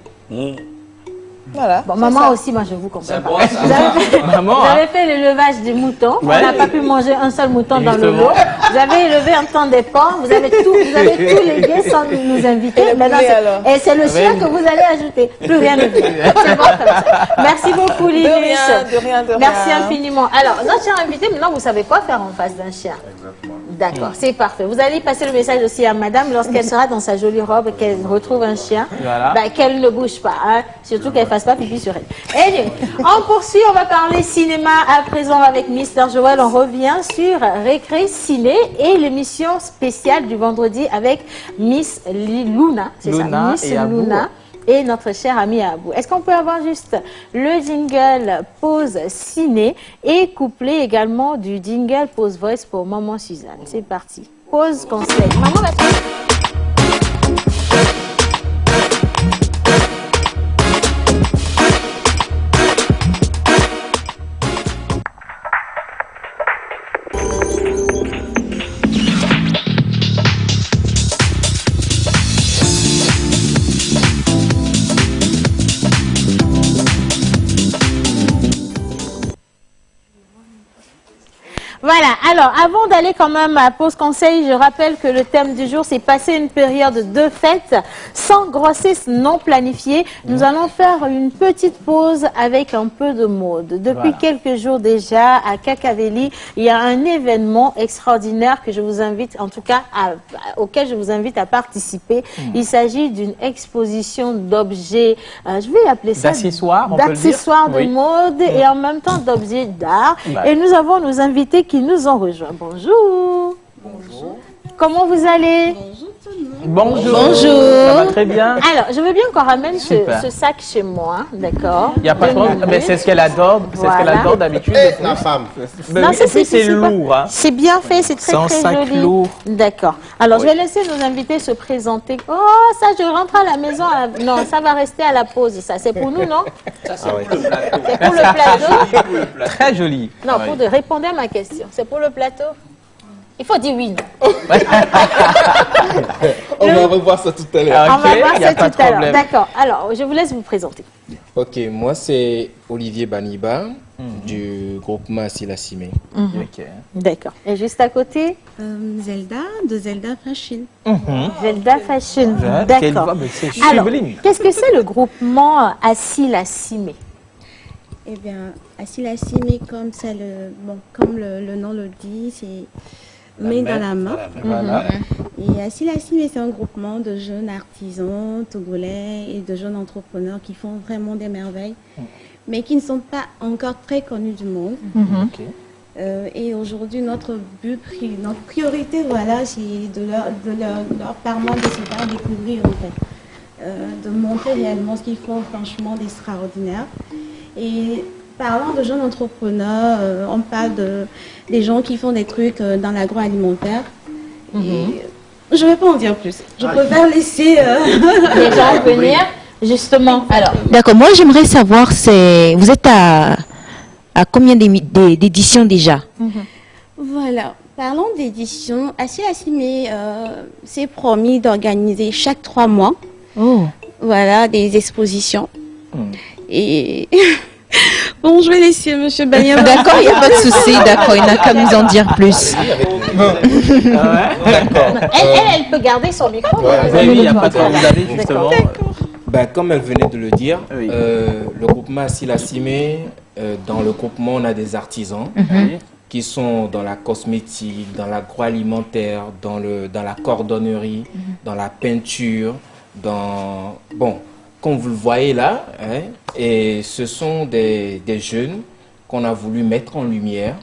Voilà. Bon, maman aussi, moi je vous comprends pas. Maman, vous avez fait l'élevage des moutons. On n'a pas pu manger un seul mouton dans le lot. Vous avez élevé un temps des porcs. Vous avez tout légué sans nous inviter. Et c'est le chien que vous allez ajouter. Plus rien ne vient. C'est bon comme ça. Merci beaucoup, Linus. De rien. Merci infiniment. Alors, notre cher invité, maintenant vous savez quoi faire en face d'un chien. D'accord, c'est parfait. Vous allez passer le message aussi à madame lorsqu'elle sera dans sa jolie robe et qu'elle retrouve un chien, qu'elle ne bouge pas, hein, surtout qu'elle ne fasse pas pipi sur elle. Et on poursuit, on va parler cinéma à présent avec Mister Joël. On revient sur Récré Ciné et l'émission spéciale du vendredi avec Miss Luna, c'est ça, Miss Luna. Et notre cher ami Abou. Est-ce qu'on peut avoir juste le jingle Pause Ciné et couplé également du jingle Pause Voice pour Maman Suzanne? C'est parti. Pause conseil. Maman va faire... Voilà, alors avant d'aller quand même à pause conseil, je rappelle que le thème du jour, c'est passer une période de fête sans grossesse non planifiée. Nous allons faire une petite pause avec un peu de mode. Depuis quelques jours déjà, à Kakaveli, il y a un événement extraordinaire que je vous invite, en tout cas, auquel je vous invite à participer. Il s'agit d'une exposition d'objets, je vais appeler ça d'accessoires, de mode et en même temps d'objets d'art. Et nous avons nos invités qui nous ont rejoints. Bonjour. Bonjour. Comment vous allez? Bonjour. Bonjour. Ça va très bien. Alors, je veux bien qu'on ramène ce sac chez moi, d'accord? Il n'y a pas de problème, mais c'est ce qu'elle adore, d'habitude. La femme. Non, c'est lourd. Hein. C'est bien fait, c'est très joli. Lourd. D'accord. Alors, je vais laisser nos invités se présenter. Oh, ça, je rentre à la maison. Non, ça va rester à la pause, ça. C'est pour nous, non? Ça, c'est pour le plateau. C'est pour le plateau. Très joli. Non, répondre à ma question. C'est pour le plateau? Il faut dire oui, non? On va revoir ça tout à l'heure. On va voir ça tout à l'heure. D'accord. Alors, je vous laisse vous présenter. Ok, moi c'est Olivier Baniba du groupement Asilasime. D'accord. Et juste à côté Zelda de Zelda Fashion. Zelda Fashion. D'accord. Alors, qu'est-ce que c'est le groupement Asilasime? Eh bien, Asilasime, comme le nom le dit, c'est main dans la main. Voilà. Et Asilasime, c'est un groupement de jeunes artisans togolais et de jeunes entrepreneurs qui font vraiment des merveilles, mais qui ne sont pas encore très connus du monde. Et aujourd'hui, notre priorité, voilà, c'est de leur permettre de se faire découvrir, en fait. De montrer réellement ce qu'ils font, franchement, d'extraordinaire. Et parlant de jeunes entrepreneurs, on parle des gens qui font des trucs dans l'agroalimentaire. Et je ne vais pas en dire plus. Je préfère laisser les gens venir, justement. Alors, d'accord, moi j'aimerais savoir, vous êtes à combien d'éditions déjà? Voilà, parlons d'éditions. Asilasime s'est promis d'organiser chaque 3 mois voilà, des expositions. Et bon, je vais laisser M. Baniba. D'accord, il n'y a pas de souci, d'accord, il n'a qu'à nous en dire plus. D'accord. Elle peut garder son micro. Oui, il n'y a pas de problème. Vous avez justement, comme elle venait de le dire, le groupement Asilasime, dans le groupement, on a des artisans qui sont dans la cosmétique, dans l'agroalimentaire, dans la cordonnerie, dans la peinture, comme vous le voyez là, et ce sont des jeunes qu'on a voulu mettre en lumière.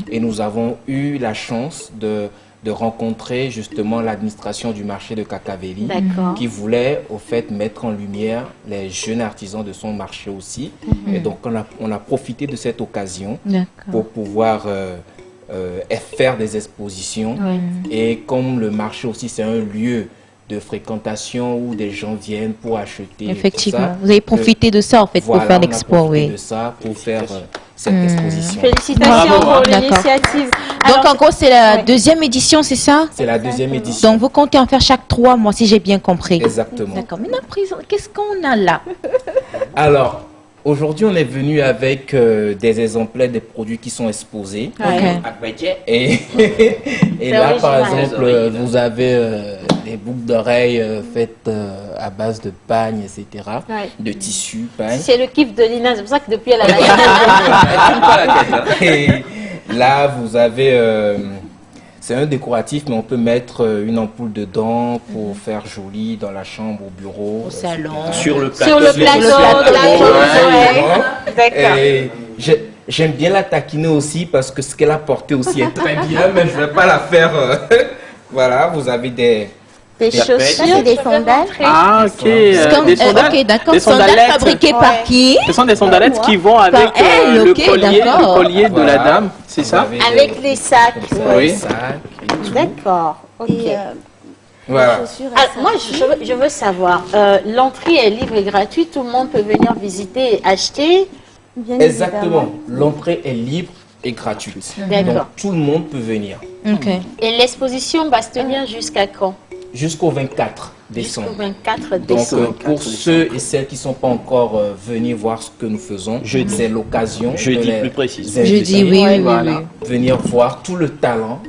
Et nous avons eu la chance de rencontrer justement l'administration du marché de Kakaveli qui voulait au fait mettre en lumière les jeunes artisans de son marché aussi. Et donc on a profité de cette occasion pour pouvoir faire des expositions. Et comme le marché aussi c'est un lieu de fréquentation où des gens viennent pour acheter. Effectivement, tout ça, vous avez profité de ça en fait pour faire l'expo. De ça pour faire cette exposition. Félicitations pour l'initiative. Donc en gros c'est la deuxième édition, c'est ça? C'est la deuxième édition. Donc vous comptez en faire chaque 3 mois si j'ai bien compris. Exactement. D'accord, maintenant qu'est-ce qu'on a là? Alors, aujourd'hui on est venu avec des exemplaires des produits qui sont exposés. Et là par exemple vous avez des boucles d'oreilles faites à base de pagne, etc. De tissu, pagne. C'est le kiff de Lina, c'est pour ça que depuis elle a la Et là vous avez, c'est un décoratif, mais on peut mettre une ampoule dedans pour faire joli dans la chambre, au bureau, au salon, sur le plateau. Sur le plateau. D'accord. Et j'aime bien la taquiner aussi parce que ce qu'elle a porté aussi est très bien, mais je ne vais pas la faire. Voilà, vous avez des chaussures, des sandales. Ah, ok. Des sandales, ok, d'accord. Sandales fabriquées par qui? Ce sont des sandalettes qui vont avec le collier de la dame, c'est ça? Avec les sacs. Oui. D'accord. Ok. Voilà. Alors, moi, je veux savoir, l'entrée est libre et gratuite, tout le monde peut venir visiter et acheter. Exactement. L'entrée est libre et gratuite. D'accord. Donc tout le monde peut venir. Et l'exposition va se tenir jusqu'à quand? Jusqu'au 24 décembre. Jusqu'au 24 décembre. Donc pour ceux et celles qui ne sont pas encore venus voir ce que nous faisons, c'est l'occasion. Jeudi plus précis. Jeudi, oui. Venir voir tout le talent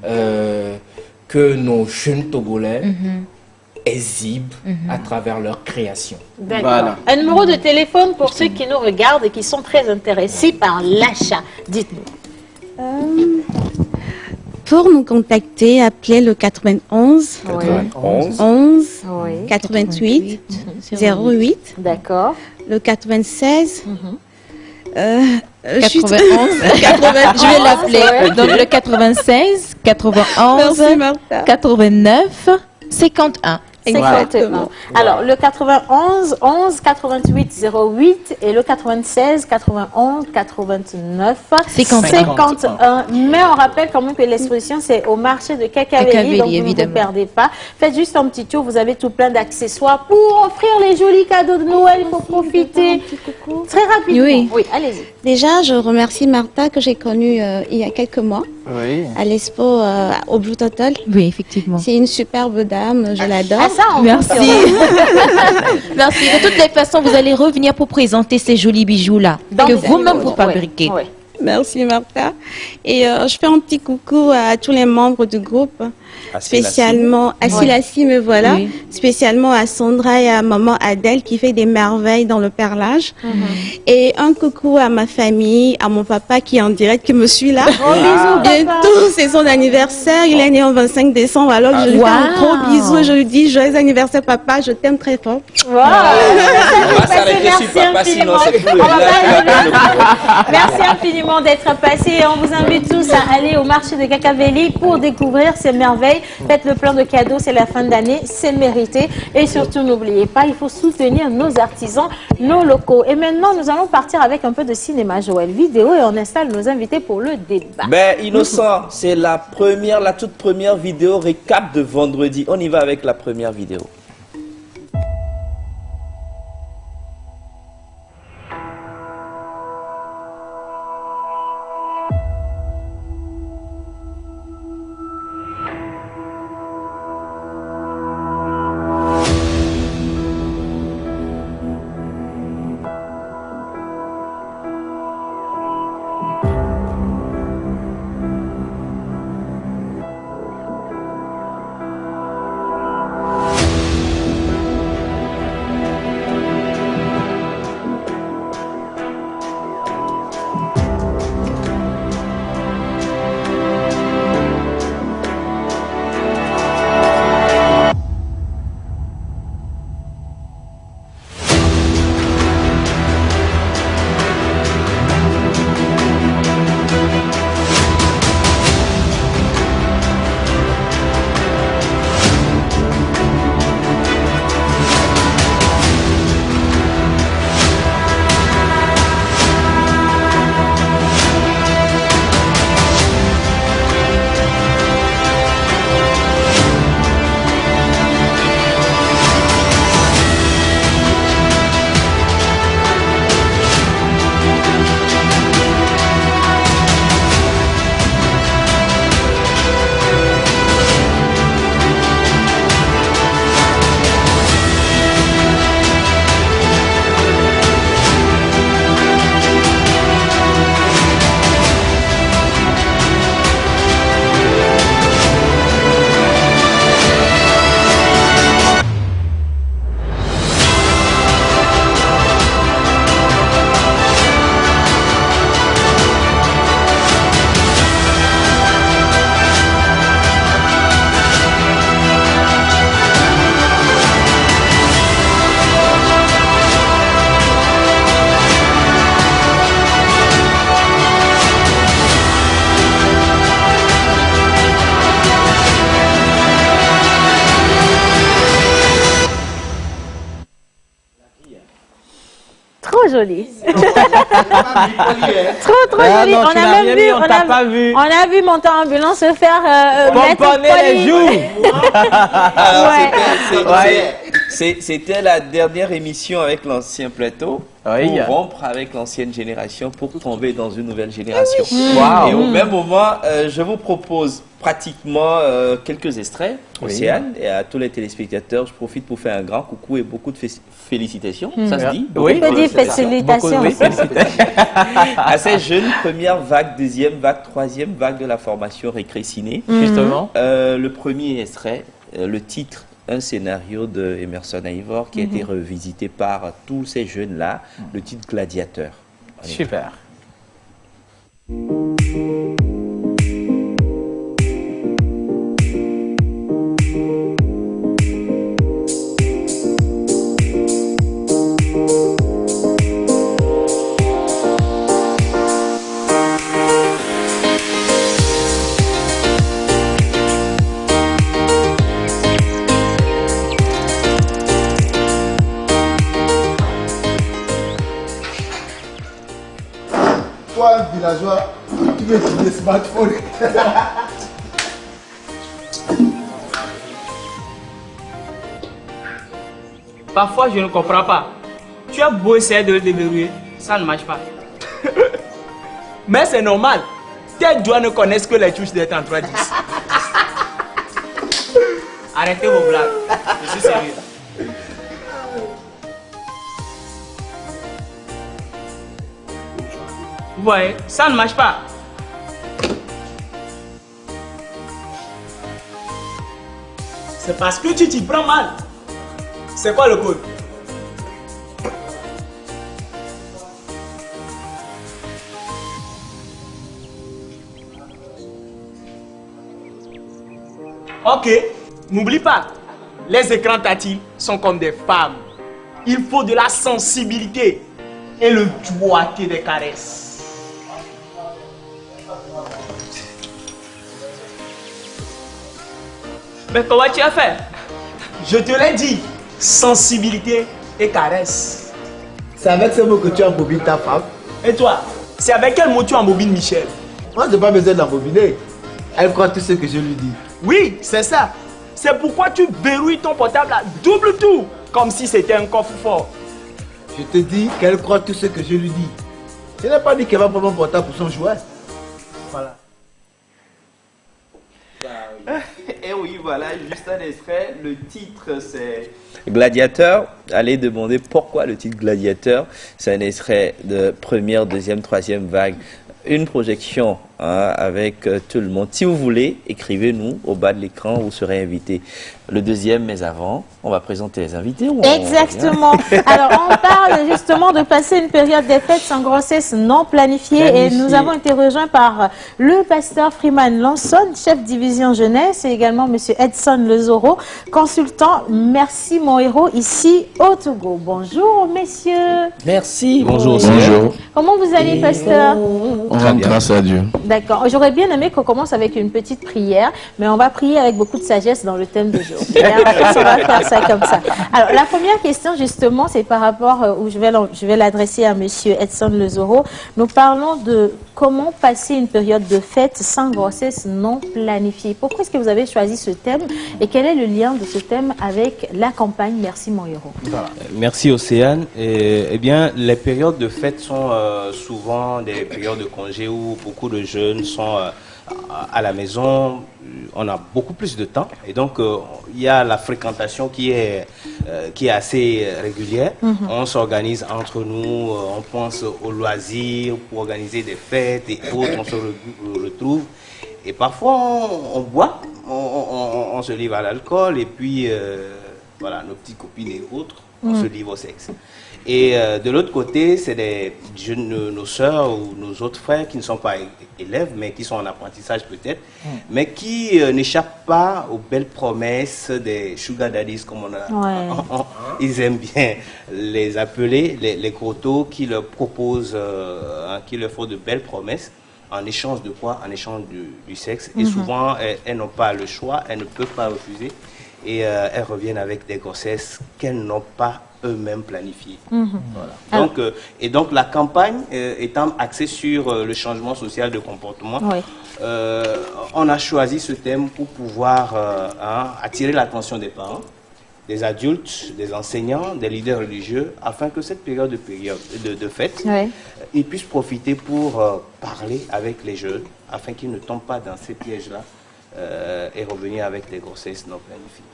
que nos jeunes Togolais exhibent à travers leur création. D'accord. Un numéro de téléphone pour ceux qui nous regardent et qui sont très intéressés par l'achat. Dites-nous. Pour nous contacter, appelez le 91 11 88 08. D'accord. Le 96 91. Je vais l'appeler. Donc le 96 91 89 51. Exactement. Alors, le 91 11 88 08 et le 96 91 89 51. Mais on rappelle quand même que l'exposition, c'est au marché de Kakaveli, donc vous ne vous perdez pas. Faites juste un petit tour, vous avez tout plein d'accessoires pour offrir les jolis cadeaux de Noël, il faut profiter. Très rapidement. Oui, allez-y. Déjà, je remercie Martha que j'ai connue il y a quelques mois à l'Expo au Blue Total. Oui, effectivement. C'est une superbe dame, je l'adore. Ah, ça, merci. Merci. De toutes les façons, vous allez revenir pour présenter ces jolis bijoux-là que vous-même vous fabriquez. Oui. Merci Martha. Et je fais un petit coucou à tous les membres du groupe. Spécialement à Silassi, me voilà. Oui. Spécialement à Sandra et à maman Adèle qui fait des merveilles dans le perlage. Et un coucou à ma famille, à mon papa qui est en direct, qui me suit là. Bientôt, c'est son anniversaire. Il est né le 25 décembre. Alors je lui fais un gros bisou et je lui dis joyeux anniversaire papa, je t'aime très fort. Merci infiniment d'être passé. On vous invite tous à aller au marché de Kakaveli pour découvrir ces merveilles. Faites le plein de cadeaux, c'est la fin d'année, c'est mérité. Et surtout, n'oubliez pas, il faut soutenir nos artisans, nos locaux. Et maintenant, nous allons partir avec un peu de cinéma, Joël, vidéo, et on installe nos invités pour le débat. Ben, Innocent, c'est la toute première vidéo récap de vendredi. On y va avec la première vidéo. Joli. Trop joli. Non, on a même vu, on a vu monter en ambulance se faire pomponner les joues. C'était la dernière émission avec l'ancien plateau pour rompre avec l'ancienne génération pour tomber dans une nouvelle génération. Wow. Et au même moment, je vous propose pratiquement quelques extraits, Océane, et à tous les téléspectateurs, je profite pour faire un grand coucou et beaucoup de félicitations. Ça se dit? Oui, félicitations. À ces jeunes, première vague, deuxième vague, troisième vague de la formation récré ciné. Justement. Le premier extrait, le titre, un scénario de Emerson Ivor qui a été revisité par tous ces jeunes-là, le titre Gladiateur. Super. Villageois, tu veux utiliser smartphone. Parfois, je ne comprends pas. Tu as beau essayer de le déverrouiller, ça ne marche pas. Mais c'est normal. Tes doigts ne connaissent que les touches des 3310. Arrêtez vos blagues. Je suis sérieux. Vous voyez, ça ne marche pas. C'est parce que tu t'y prends mal. C'est quoi le code? Ok, n'oublie pas, les écrans tactiles sont comme des femmes. Il faut de la sensibilité et le doigté des caresses. Mais comment tu as fait? Je te l'ai dit, sensibilité et caresse. C'est avec ce mot que tu embobines ta femme? Et toi, c'est avec quel mot tu embobines Michel? Moi, je n'ai pas besoin d'embobiner. Elle croit tout ce que je lui dis. Oui, c'est ça. C'est pourquoi tu verrouilles ton portable à double tour, comme si c'était un coffre-fort. Je te dis qu'elle croit tout ce que je lui dis. Je n'ai pas dit qu'elle va prendre mon portable pour son jouet. Voilà. Et oui, voilà, juste un extrait. Le titre, c'est Gladiateur. Allez demander pourquoi le titre Gladiateur. C'est un extrait de première, deuxième, troisième vague. Une projection avec tout le monde. Si vous voulez, écrivez-nous au bas de l'écran, vous serez invité. Le deuxième, mais avant, on va présenter les invités. Exactement. Alors, on parle justement de passer une période des fêtes sans grossesse non planifiée. Et nous avons été rejoints par le pasteur Freeman Lanson, chef division jeunesse, et également M. Edson Lezoro, consultant Merci Mon Héros ici au Togo. Bonjour, messieurs. Merci. Bonjour. Bonjour. Comment vous allez, pasteur? On rend grâce à Dieu. D'accord. J'aurais bien aimé qu'on commence avec une petite prière, mais on va prier avec beaucoup de sagesse dans le thème du jour. On va faire ça comme ça. Alors, la première question, justement, c'est par rapport où je vais l'adresser à Monsieur Edson Lezoro. Nous parlons de comment passer une période de fête sans grossesse non planifiée. Pourquoi est-ce que vous avez choisi ce thème et quel est le lien de ce thème avec la campagne Merci Mon Héros? Merci Océane. Eh bien, les périodes de fête sont souvent des périodes de congé où beaucoup de jeunes sont à la maison. On a beaucoup plus de temps et donc il y a la fréquentation qui est assez régulière. On s'organise entre nous, on pense aux loisirs pour organiser des fêtes et autres, on se retrouve et parfois on boit, on se livre à l'alcool et puis voilà, nos petites copines et autres, on se livre au sexe. Et de l'autre côté, c'est nos sœurs ou nos autres frères qui ne sont pas élèves, mais qui sont en apprentissage peut-être, mais qui n'échappent pas aux belles promesses des sugar daddies, comme ils aiment bien les appeler, les crotos, qui leur proposent, qui leur font de belles promesses. En échange de quoi? En échange du sexe. Et souvent, elles n'ont pas le choix, elles ne peuvent pas refuser. Et elles reviennent avec des grossesses qu'elles n'ont pas eux-mêmes planifiées. Voilà. Donc la campagne étant axée sur le changement social de comportement, on a choisi ce thème pour pouvoir attirer l'attention des parents, des adultes, des enseignants, des leaders religieux, afin que cette période de fête, ils puissent profiter pour parler avec les jeunes, afin qu'ils ne tombent pas dans ces pièges-là. Et revenir avec des grossesses non planifiées.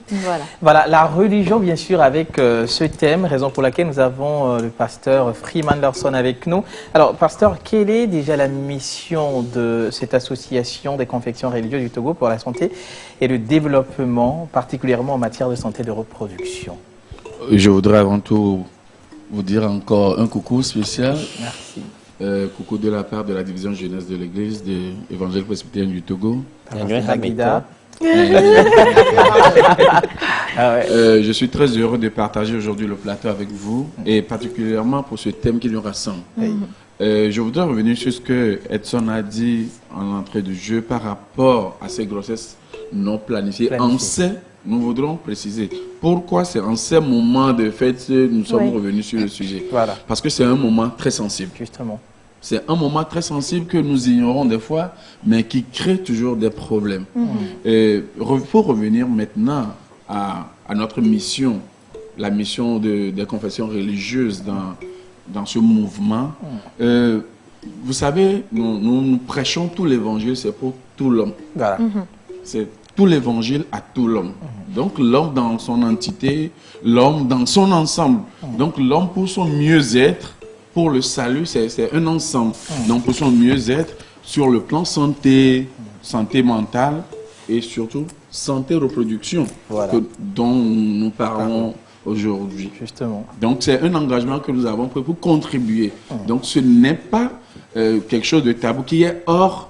Voilà, la religion bien sûr avec ce thème, raison pour laquelle nous avons le pasteur Freeman Lanson avec nous. Alors pasteur, quelle est déjà la mission de cette association des confessions religieuses du Togo pour la santé et le développement, particulièrement en matière de santé de reproduction? Je voudrais avant tout vous dire encore un coucou spécial. Merci. Coucou de la part de la division jeunesse de l'église de l'Évangile presbytérien du Togo. Je suis très heureux de partager aujourd'hui le plateau avec vous et particulièrement pour ce thème qui nous rassemble. Je voudrais revenir sur ce que Edson a dit en entrée de jeu par rapport à ces grossesses non planifiées. Nous voudrons préciser pourquoi c'est en ces moments de fête que nous sommes revenus sur le sujet. Parce que c'est un moment très sensible. Justement. C'est un moment très sensible que nous ignorons des fois, mais qui crée toujours des problèmes. Il faut revenir maintenant à notre mission, la mission des confessions religieuses dans ce mouvement. vous savez, nous prêchons tout l'évangile, c'est pour tout l'homme. Voilà. C'est tout l'évangile à tout l'homme. Donc l'homme dans son entité, l'homme dans son ensemble. Donc l'homme pour son mieux-être, pour le salut, c'est un ensemble. Donc pour son mieux-être, sur le plan santé, santé mentale et surtout santé reproduction, dont nous parlons aujourd'hui. Justement. Donc c'est un engagement que nous avons pris pour contribuer. Donc ce n'est pas quelque chose de tabou qui est hors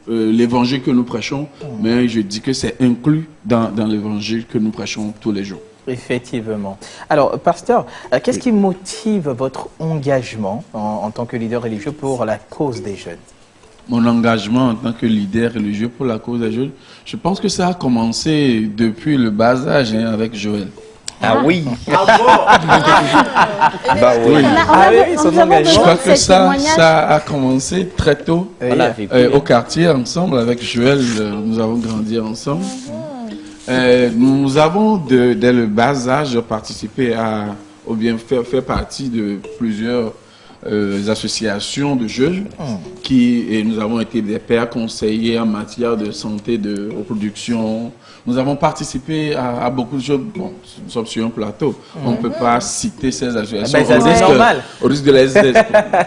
l'évangile que nous prêchons, mais je dis que c'est inclus dans l'évangile que nous prêchons tous les jours. Effectivement. Alors, pasteur, qu'est-ce qui motive votre engagement en tant que leader religieux pour la cause des jeunes? Mon engagement en tant que leader religieux pour la cause des jeunes, je pense que ça a commencé depuis le bas âge avec Joël. Ah oui. Bah oui. Je crois que ça a commencé très tôt au quartier ensemble avec Joël. Nous avons grandi ensemble. Nous avons dès le bas âge participé ou bien fait partie de plusieurs associations de jeunes et nous avons été des pères conseillers en matière de santé, de reproduction. Nous avons participé à beaucoup de choses. Bon, nous sommes sur un plateau. On ne peut pas citer ces associations au risque de les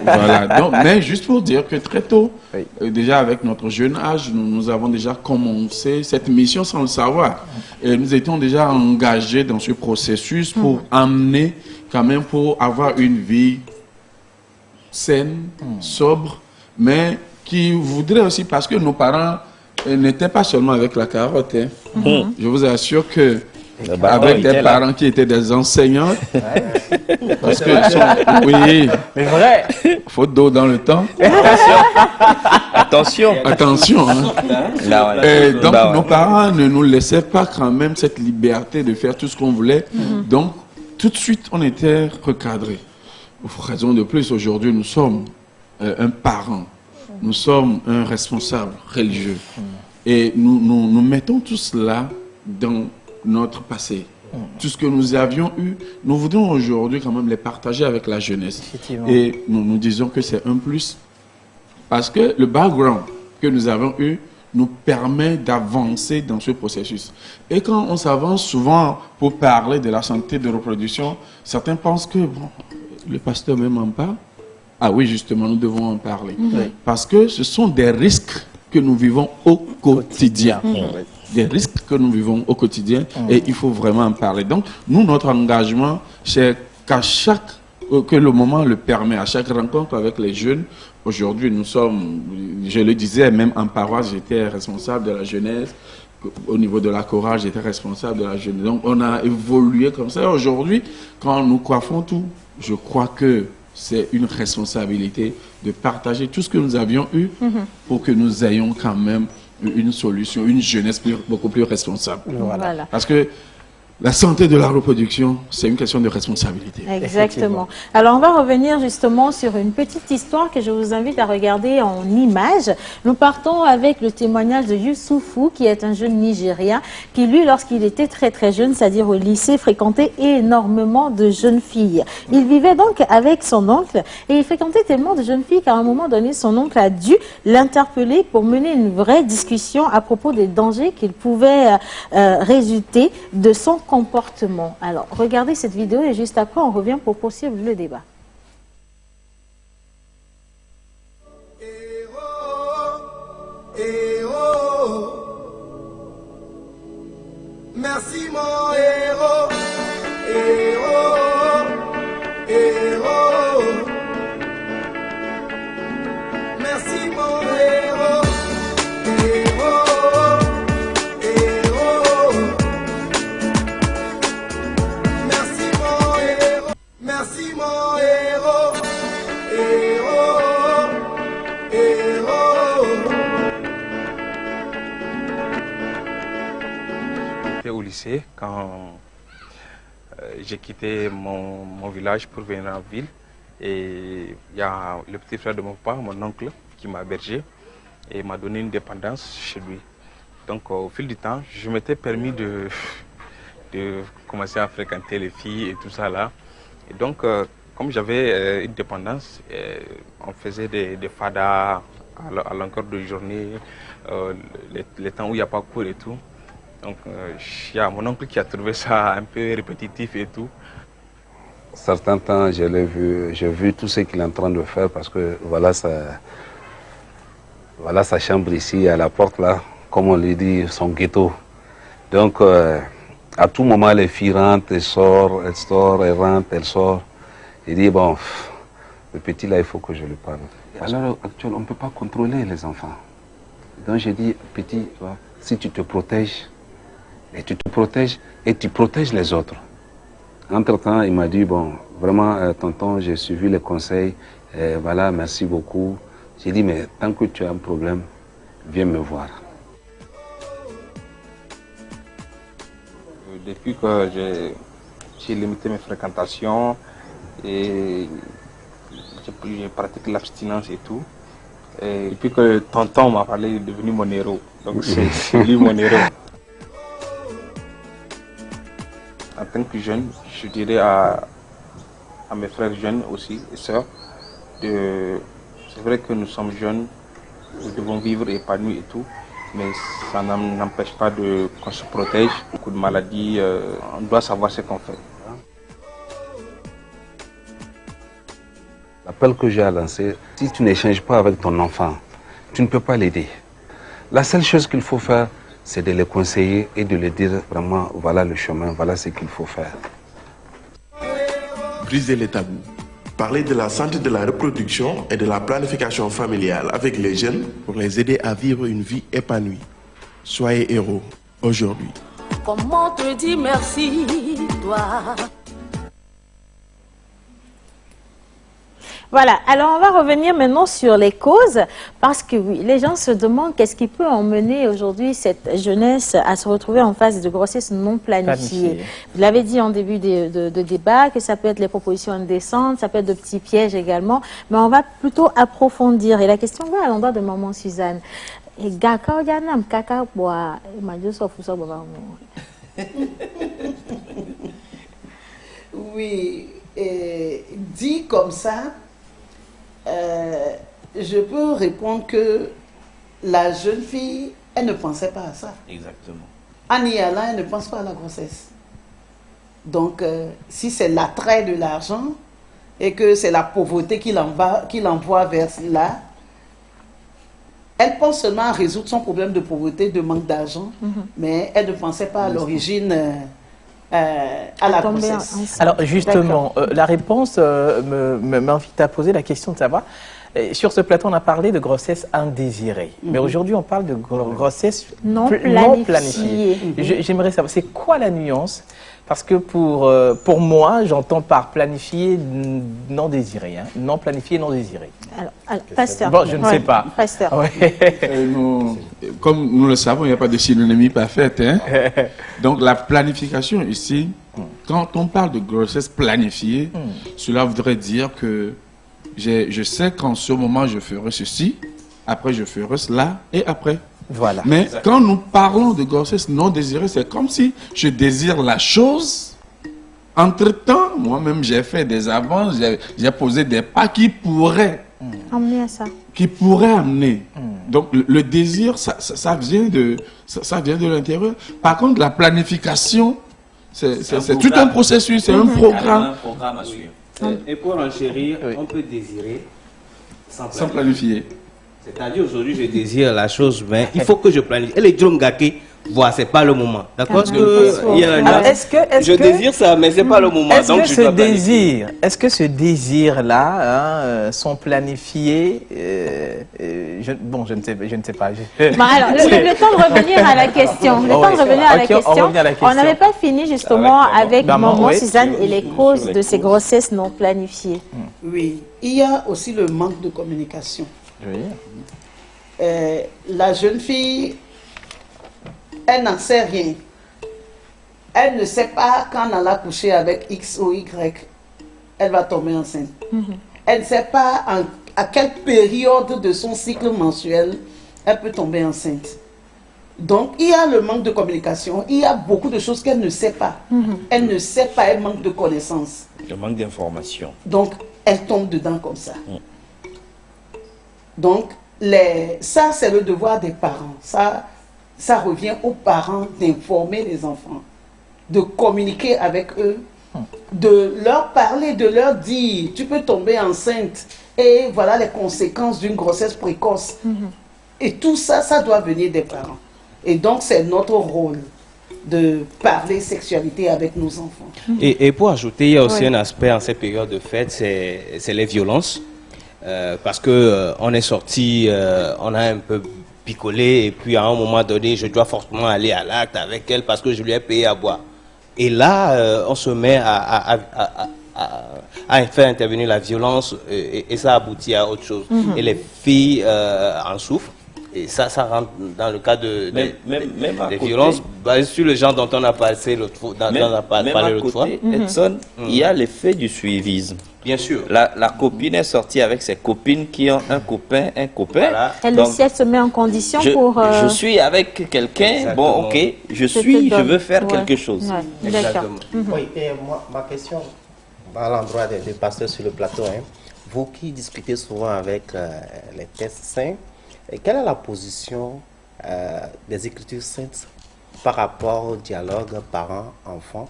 voilà. Donc, mais juste pour dire que très tôt, déjà avec notre jeune âge, nous avons déjà commencé cette mission sans le savoir. Et nous étions déjà engagés dans ce processus pour amener quand même, pour avoir une vie saine, sobre, mais qui voudrait aussi, parce que nos parents n'étaient pas seulement avec la carotte. Je vous assure que avec des parents qui étaient des enseignants, parce que oui, mais vrai, faute d'eau dans le temps. Attention. Et donc nos parents ne nous laissaient pas quand même cette liberté de faire tout ce qu'on voulait. Donc tout de suite on était recadrés. Raison de plus, aujourd'hui, nous sommes un parent, nous sommes un responsable religieux. Et nous mettons tout cela dans notre passé. Tout ce que nous avions eu, nous voudrions aujourd'hui quand même les partager avec la jeunesse. Et nous disons que c'est un plus. Parce que le background que nous avons eu nous permet d'avancer dans ce processus. Et quand on s'avance souvent pour parler de la santé de reproduction, certains pensent que le pasteur même en parle. Ah oui, justement, nous devons en parler. Parce que ce sont des risques que nous vivons au quotidien. Des risques que nous vivons au quotidien et il faut vraiment en parler. Donc, nous, notre engagement, c'est que le moment le permet, à chaque rencontre avec les jeunes, aujourd'hui, nous sommes, je le disais, même en paroisse, j'étais responsable de la jeunesse. Au niveau de la chorale, j'étais responsable de la jeunesse. Donc, on a évolué comme ça. Aujourd'hui, quand nous coiffons tout, je crois que c'est une responsabilité de partager tout ce que nous avions eu pour que nous ayons quand même une solution, une jeunesse beaucoup plus responsable. Voilà. Parce que la santé de la reproduction, c'est une question de responsabilité. Exactement. Alors, on va revenir justement sur une petite histoire que je vous invite à regarder en images. Nous partons avec le témoignage de Youssoufou, qui est un jeune Nigérien, qui lui, lorsqu'il était très très jeune, c'est-à-dire au lycée, fréquentait énormément de jeunes filles. Il vivait donc avec son oncle et il fréquentait tellement de jeunes filles qu'à un moment donné, son oncle a dû l'interpeller pour mener une vraie discussion à propos des dangers qu'il pouvait résulter de son comportement. Alors, regardez cette vidéo et juste après, on revient pour poursuivre le débat. Merci mon héros, héros, héros. Merci mon héros, héros, héros. Merci mon héros, merci mon héros, héros, héros. J'étais au lycée quand j'ai quitté mon village pour venir en ville. Et il y a le petit frère de mon papa, mon oncle, qui m'a hébergé et m'a donné une dépendance chez lui. Donc au fil du temps, je m'étais permis de commencer à fréquenter les filles et tout ça là. Et donc comme j'avais une dépendance, on faisait des fadas à longueur de journée, les temps où il n'y a pas cours et tout. Donc, il y a mon oncle qui a trouvé ça un peu répétitif et tout. Certains temps, je l'ai vu, j'ai vu tout ce qu'il est en train de faire parce que voilà sa chambre ici, à la porte là, comme on lui dit, son ghetto. Donc, à tout moment, les filles rentrent, elle sort, elle rentre, elle sort. Il dit, bon, le petit là, il faut que je lui parle. À l'heure actuelle, on ne peut pas contrôler les enfants. Donc, j'ai dit, petit, si tu te protèges, et tu te protèges, et tu protèges les autres. Entre-temps, il m'a dit, bon, vraiment, tonton, j'ai suivi les conseils, voilà, merci beaucoup. J'ai dit, mais tant que tu as un problème, viens me voir. Depuis que j'ai limité mes fréquentations et j'ai pratiqué l'abstinence et tout, et depuis que tonton m'a parlé, il est devenu mon héros. Donc c'est lui mon héros. En tant que jeune, je dirais à mes frères jeunes aussi et sœurs, c'est vrai que nous sommes jeunes, nous devons vivre épanouis et tout, mais ça n'empêche pas qu'on se protège. Beaucoup de maladies, on doit savoir ce qu'on fait. L'appel que j'ai à lancer, si tu n'échanges pas avec ton enfant, tu ne peux pas l'aider. La seule chose qu'il faut faire, c'est de les conseiller et de leur dire vraiment, voilà le chemin, voilà ce qu'il faut faire. Briser les tabous. Parler de la santé de la reproduction et de la planification familiale avec les jeunes pour les aider à vivre une vie épanouie. Soyez héros aujourd'hui. Comment te dire merci, toi? Voilà, alors on va revenir maintenant sur les causes, parce que oui, les gens se demandent qu'est-ce qui peut emmener aujourd'hui cette jeunesse à se retrouver en phase de grossesse non planifiée. Vous l'avez dit en début de débat, que ça peut être les propositions indécentes, ça peut être de petits pièges également, mais on va plutôt approfondir. Et la question va à l'endroit de maman Suzanne. Oui, dit comme ça, je peux répondre que la jeune fille, elle ne pensait pas à ça. Exactement. En y allant, elle ne pense pas à la grossesse. Donc, si c'est l'attrait de l'argent et que c'est la pauvreté qui l'envoie vers là, elle pense seulement à résoudre son problème de pauvreté, de manque d'argent, mais elle ne pensait pas à l'origine à la grossesse. Alors justement, la réponse m'invite à poser la question de savoir, sur ce plateau on a parlé de grossesse indésirée, mais aujourd'hui on parle de grossesse non planifiée. J'aimerais savoir, c'est quoi la nuance? Parce que pour moi, j'entends par planifié non désiré, hein? Non planifié non désiré. Alors pasteur. Bon, je ne sais pas. Pasteur. Comme nous le savons, il n'y a pas de synonymie parfaite. Hein? Donc la planification ici, quand on parle de grossesse planifiée, cela voudrait dire que je sais qu'en ce moment je ferai ceci, après je ferai cela et après. Voilà. Mais quand nous parlons de grossesse non désirée, c'est comme si je désire la chose. Entre-temps, moi-même, j'ai fait des avances, j'ai posé des pas qui pourraient amener à ça. Qui pourraient amener. Donc, le désir, ça vient de l'intérieur. Par contre, la planification, c'est tout un processus, c'est un programme. Et pour enchérir, on peut désirer sans planifier. C'est-à-dire aujourd'hui je désire la chose, mais il faut que je planifie. Et les Djongake, voilà, c'est pas le moment. D'accord? Je désire ça, mais c'est pas le moment. Est-ce que ce désir-là, sont planifiés? Je ne sais pas. Bon, alors, le temps de revenir à la question. On n'avait pas fini justement avec maman Suzanne et les causes de ces grossesses non planifiées. Oui, il y a aussi le manque de communication. Oui. La jeune fille, elle n'en sait rien. Elle ne sait pas quand elle a couché avec X ou Y, elle va tomber enceinte. Elle ne sait pas à quelle période de son cycle mensuel elle peut tomber enceinte. Donc, il y a le manque de communication. Il y a beaucoup de choses qu'elle ne sait pas. Elle ne sait pas, elle manque de connaissances. Le manque d'information. Donc, elles tombent dedans comme ça. Donc, ça, c'est le devoir des parents. Ça revient aux parents d'informer les enfants, de communiquer avec eux, de leur parler, de leur dire, tu peux tomber enceinte et voilà les conséquences d'une grossesse précoce. Et tout ça, ça doit venir des parents. Et donc, c'est notre rôle de parler sexualité avec nos enfants. Et pour ajouter, il y a aussi un aspect en cette période de fête, c'est les violences. Parce que on est sorti, on a un peu picolé, et puis à un moment donné, je dois forcément aller à l'acte avec elle parce que je lui ai payé à boire. Et là, on se met à faire intervenir la violence, et ça aboutit à autre chose. Et les filles en souffrent. Et ça rentre dans le cas des violences basées sur le genre dont on a parlé l'autre fois. Edson, il y a l'effet du suivisme. Bien sûr. La copine est sortie avec ses copines qui ont un copain. Voilà. Elle aussi, elle se met en condition pour... Je suis avec quelqu'un, bon, ok, je veux faire quelque chose. Ouais. D'accord. Oui, et moi, ma question, à l'endroit des pasteurs sur le plateau, vous qui discutez souvent avec les textes saints, quelle est la position des Écritures saintes par rapport au dialogue parents-enfants?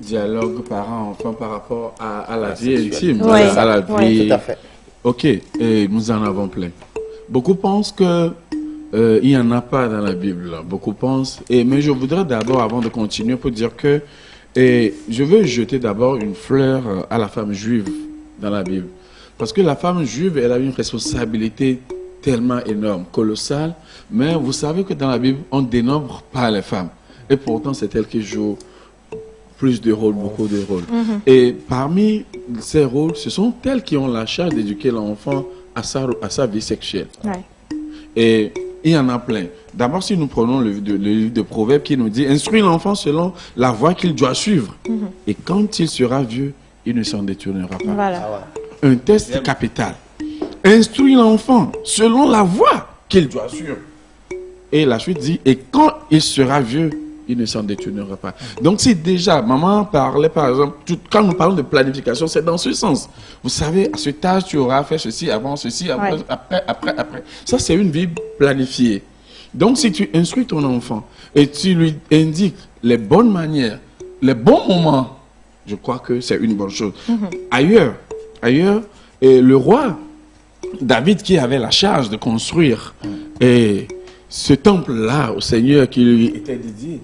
Dialogue parents-enfants par rapport à la vie intime, oui. à la vie. Oui, tout à fait. Ok, et nous en avons plein. Beaucoup pensent que il n'y en a pas dans la Bible. Beaucoup pensent. Mais je voudrais d'abord, avant de continuer, pour dire que je veux jeter d'abord une fleur à la femme juive dans la Bible. Parce que la femme juive, elle a une responsabilité tellement énorme, colossale. Mais vous savez que dans la Bible, on ne dénombre pas les femmes. Et pourtant, c'est elle qui joue plus de rôles, beaucoup de rôles. Et parmi ces rôles, ce sont elles qui ont la charge d'éduquer l'enfant à sa vie sexuelle. Et il y en a plein. D'abord, si nous prenons le livre de Proverbes qui nous dit « Instruis l'enfant selon la voie qu'il doit suivre. Et quand il sera vieux, il ne s'en détournera pas. Voilà. » Un test capital. Instruis l'enfant selon la voie qu'il doit suivre. Et la suite dit « Et quand il sera vieux, il ne s'en détournera pas. » Donc, si déjà, maman parlait, par exemple, quand nous parlons de planification, c'est dans ce sens. Vous savez, à cet âge, tu auras fait ceci, avant ceci, après. Ça, c'est une vie planifiée. Donc, si tu instruis ton enfant et tu lui indiques les bonnes manières, les bons moments, je crois que c'est une bonne chose. Ailleurs, et le roi David, qui avait la charge de construire et ce temple-là au Seigneur qui lui était dédié,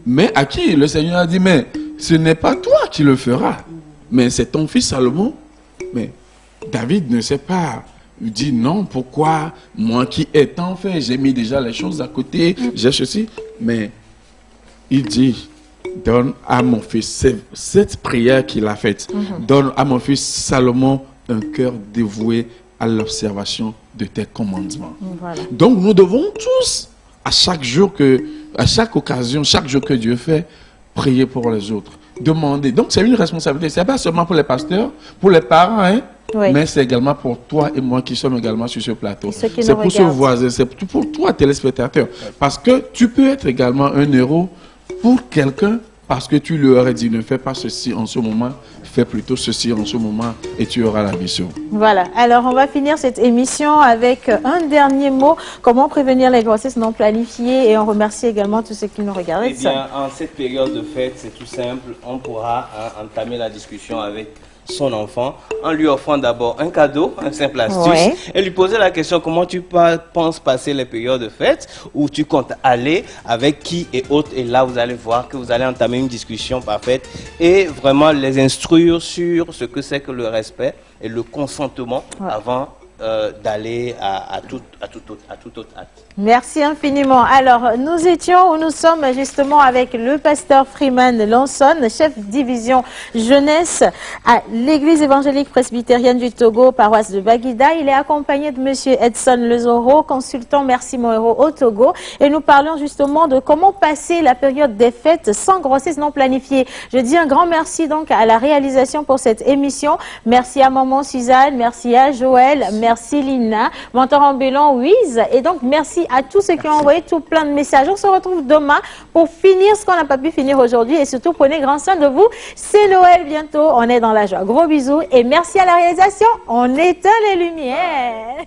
mais à qui le Seigneur a dit, mais ce n'est pas toi qui le feras, mais c'est ton fils Salomon. Mais David ne sait pas, il dit non, pourquoi moi qui ai tant fait, j'ai mis déjà les choses à côté, j'ai ceci, mais il dit, donne à mon fils, cette prière qu'il a faite, donne à mon fils Salomon un cœur dévoué à l'observation de tes commandements. Voilà. Donc nous devons tous, à chaque occasion, chaque jour que Dieu fait, prier pour les autres, demander. Donc c'est une responsabilité, c'est pas seulement pour les pasteurs, pour les parents, mais c'est également pour toi et moi qui sommes également sur ce plateau. C'est pour ce voisin, c'est pour toi téléspectateur, parce que tu peux être également un héros pour quelqu'un, parce que tu lui aurais dit ne fais pas ceci en ce moment, fais plutôt ceci en ce moment et tu auras la mission. Voilà, alors on va finir cette émission avec un dernier mot, comment prévenir les grossesses non planifiées, et on remercie également tous ceux qui nous regardent. Eh bien, en cette période de fête, c'est tout simple, on pourra entamer la discussion avec son enfant en lui offrant d'abord un cadeau, un simple astuce, et lui poser la question comment tu penses passer les périodes de fête, où tu comptes aller, avec qui et autres, et là vous allez voir que vous allez entamer une discussion parfaite et vraiment les instruire sur ce que c'est que le respect et le consentement avant d'aller à tout autre acte. Merci infiniment. Alors, nous sommes justement avec le pasteur Freeman Lanson, chef division jeunesse à l'église évangélique presbytérienne du Togo, paroisse de Baguida. Il est accompagné de monsieur Edson Lezoro, consultant Merci Mon Héros au Togo. Et nous parlons justement de comment passer la période des fêtes sans grossesse non planifiée. Je dis un grand merci donc à la réalisation pour cette émission. Merci à maman Suzanne, merci à Joël, merci Lina, Mentor Ambulon, Wiz. Et donc, merci à tous ceux qui ont envoyé tout plein de messages. On se retrouve demain pour finir ce qu'on n'a pas pu finir aujourd'hui. Et surtout, prenez grand soin de vous. C'est Noël bientôt. On est dans la joie. Gros bisous et merci à la réalisation. On éteint les lumières.